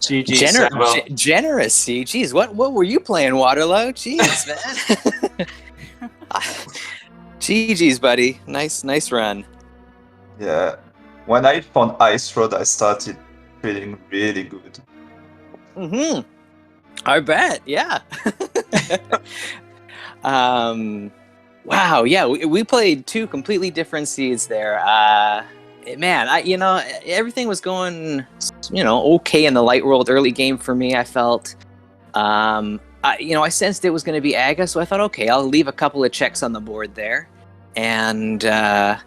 GG Sabo. Generous seed. Jeez, what were you playing, Waterloo? Jeez, man. GG's, buddy. Nice run. Yeah. When I found Ice Road, I started feeling really good. Mm-hmm. I bet, yeah. Wow, yeah, we played 2 completely different seeds there. Man, everything was going, okay in the light world early game for me. I felt, I sensed it was going to be Aga, so I thought, okay, I'll leave a couple of checks on the board there, and I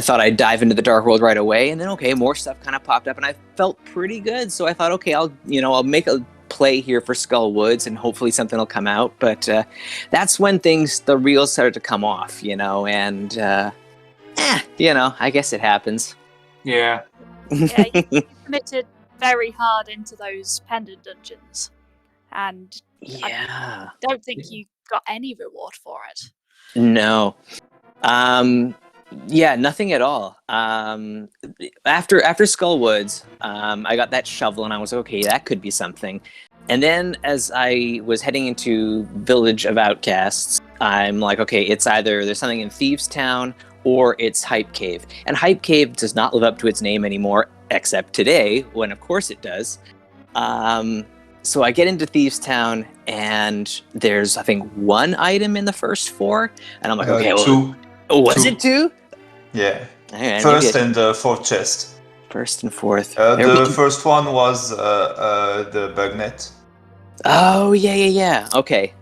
thought I'd dive into the dark world right away, and then okay, more stuff kind of popped up, and I felt pretty good. So I thought, okay, I'll make a play here for Skull Woods, and hopefully something will come out. But that's when the reels started to come off, and I guess it happens. Yeah. Yeah, you committed very hard into those pendant dungeons, and I don't think you got any reward for it. No. Yeah, nothing at all. After Skull Woods, I got that shovel and I was okay, that could be something. And then as I was heading into Village of Outcasts, I'm like, okay, it's either there's something in Thieves Town or it's Hype Cave. And Hype Cave does not live up to its name anymore, except today, when of course it does. So I get into Thieves Town, and there's, I think, 1 item in the first 4, and I'm like, okay, two. Was it 2? Yeah. Right, First and fourth chest. First and fourth. The first one was the bug net. Oh, yeah. Okay.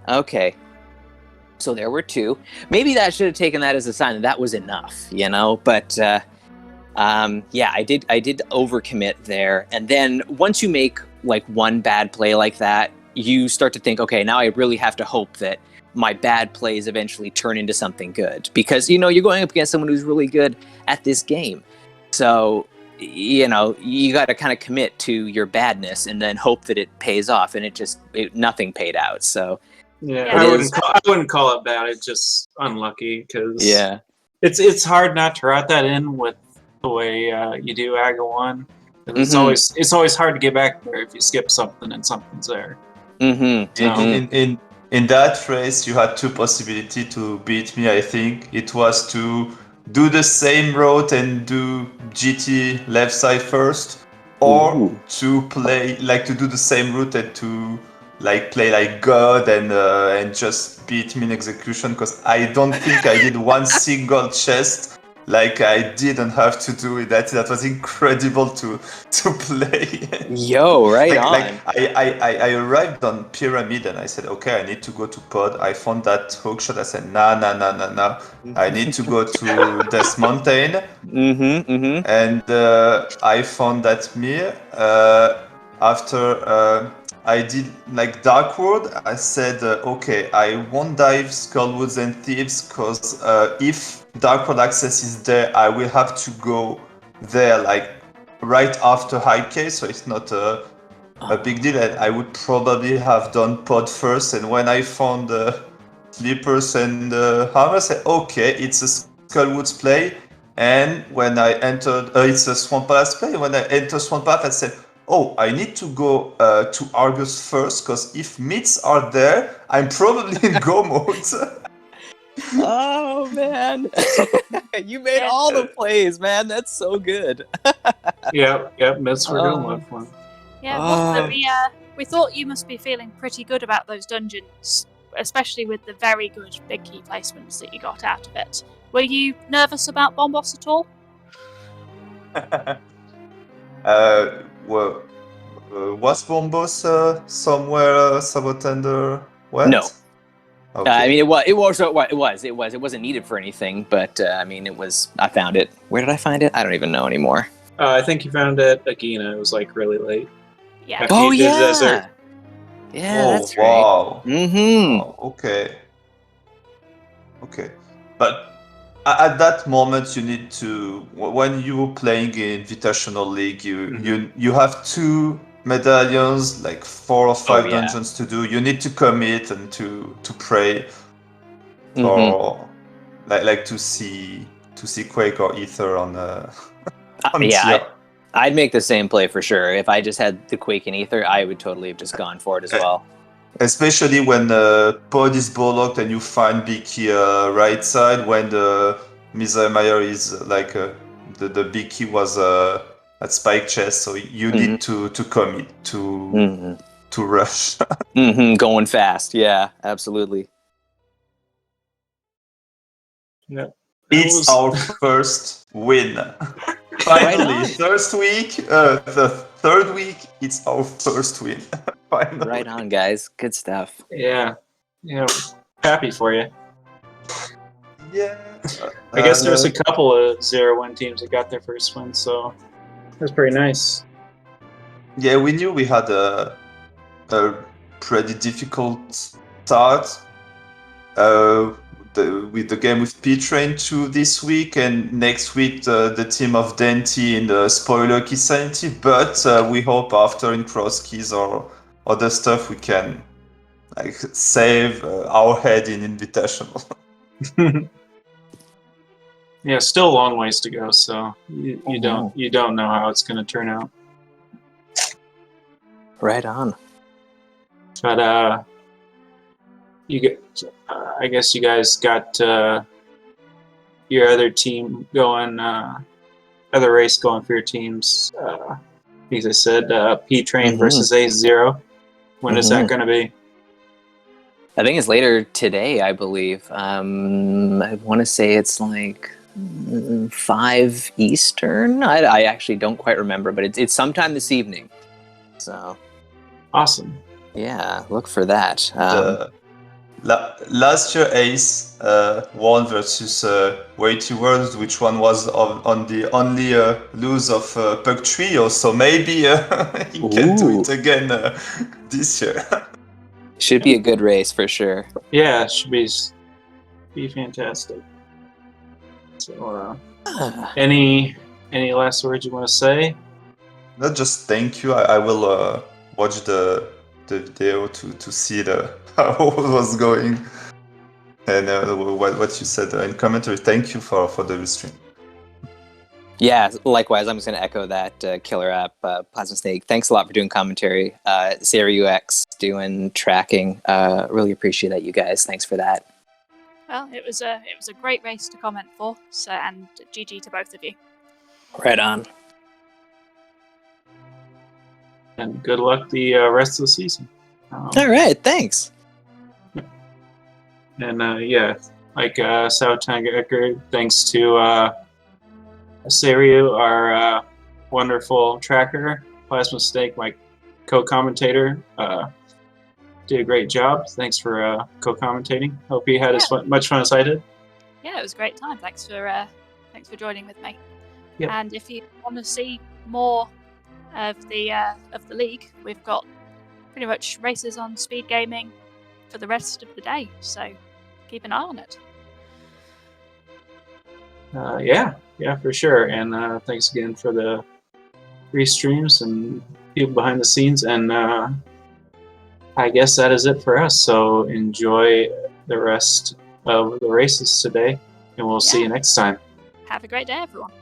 So there were 2. Maybe that should have taken that as a sign that was enough, But yeah, I did overcommit there. And then once you make like 1 bad play like that, you start to think, okay, now I really have to hope that my bad plays eventually turn into something good, because you're going up against someone who's really good at this game. So you got to kind of commit to your badness and then hope that it pays off, and nothing paid out. So yeah, I wouldn't call it bad. It's just unlucky, because it's hard not to write that in with the way you do Agahnim. It's always hard to get back there if you skip something and something's there. In that race, you had 2 possibilities to beat me. I think it was to do the same route and do GT left side first, or to do the same route and to play like God and just beat me in execution. Because I don't think I did 1 single chest. I didn't have to do it. That was incredible to play. Yo, right on. I arrived on Pyramid and I said, okay, I need to go to Pod. I found that hookshot. I said, nah. I need to go to Death Mountain. And I found that mirror. After I did Darkwood, I said, okay, I won't dive Skullwoods and Thieves, because if Darkwood access is there, I will have to go there right after High Case, so it's not a big deal. And I would probably have done Pod first, and when I found Slippers and Hammer, I said, okay, it's a Skullwoods play. And when I entered, it's a Swamp Palace play. When I entered Swamp Palace, I said, oh, I need to go to Argus first, because if myths are there, I'm probably in go mode. Oh, man. You made all the plays, man. That's so good. Yeah, myths were doing one for him. Yeah, we thought you must be feeling pretty good about those dungeons, especially with the very good big key placements that you got out of it. Were you nervous about Bombos at all? Well, was Bombos somewhere Sabotender went? No. Okay. I mean, it wasn't needed for anything, but I mean, I found it. Where did I find it? I don't even know anymore. I think you found it at Agahnim. It was really late. Yeah. Oh yeah. Yeah, that's right. Wow. Mm-hmm. Oh, okay. But at that moment, you need to, when you're playing in Invitational League, you have 2 medallions, 4 or 5 dungeons to do. You need to commit and to pray for to see Quake or Ether on tier. I'd make the same play for sure. If I just had the Quake and Ether, I would totally have just gone for it as well. Especially when Pod is blocked and you find Biki right side, when the Mizrameyer is the Biki was at Spike Chest, so you need to commit to rush. Going fast, yeah, absolutely. Yeah. It's our first win. Finally, the third week, it's our first win. Finally. Right on, guys. Good stuff. Yeah. Happy for you. Yeah. I guess there's a couple of 0-1 teams that got their first win, so that's pretty nice. Yeah, we knew we had a pretty difficult start. With the game with P-Train 2 this week, and next week the team of Denti in the spoiler Keysanity, but we hope after in cross keys or other stuff we can like save our head in Invitational. Yeah, still a long ways to go, so you don't know how it's going to turn out. Right on. But you get, I guess you guys got your other team going, other race going for your teams. As I said, P-Train versus A0. When is that going to be? I think it's later today, I believe. I want to say it's like 5 Eastern. I actually don't quite remember, but it's sometime this evening. So awesome. Yeah, look for that. Last year, Ace won versus Weighty Worlds, which one was on the only lose of Pug Trio, so maybe he can do it again this year. Should be a good race for sure. Yeah, it should be fantastic. So, any last words you want to say? No, just thank you. I will watch the video to see how it was going, and what you said in commentary. Thank you for the stream. Yeah, likewise. I'm just going to echo that. Killer app, Plasma Snake. Thanks a lot for doing commentary. Sarah UX doing tracking. Really appreciate that, you guys. Thanks for that. Well, it was a great race to comment for. So, and GG to both of you. Right on. And good luck the rest of the season. All right, thanks. And yeah, like Sautangaker, thanks to Sariu, our wonderful tracker, Plasma Snake, my co-commentator, did a great job. Thanks for co-commentating. Hope he had as much fun as I did. Yeah, it was a great time. Thanks for joining with me. Yep. And if you want to see more of the league, we've got pretty much races on SpeedGaming for the rest of the day. So keep an eye on it. Yeah, for sure. And thanks again for the restreams and people behind the scenes. And I guess that is it for us. So enjoy the rest of the races today, and we'll see you next time. Have a great day, everyone.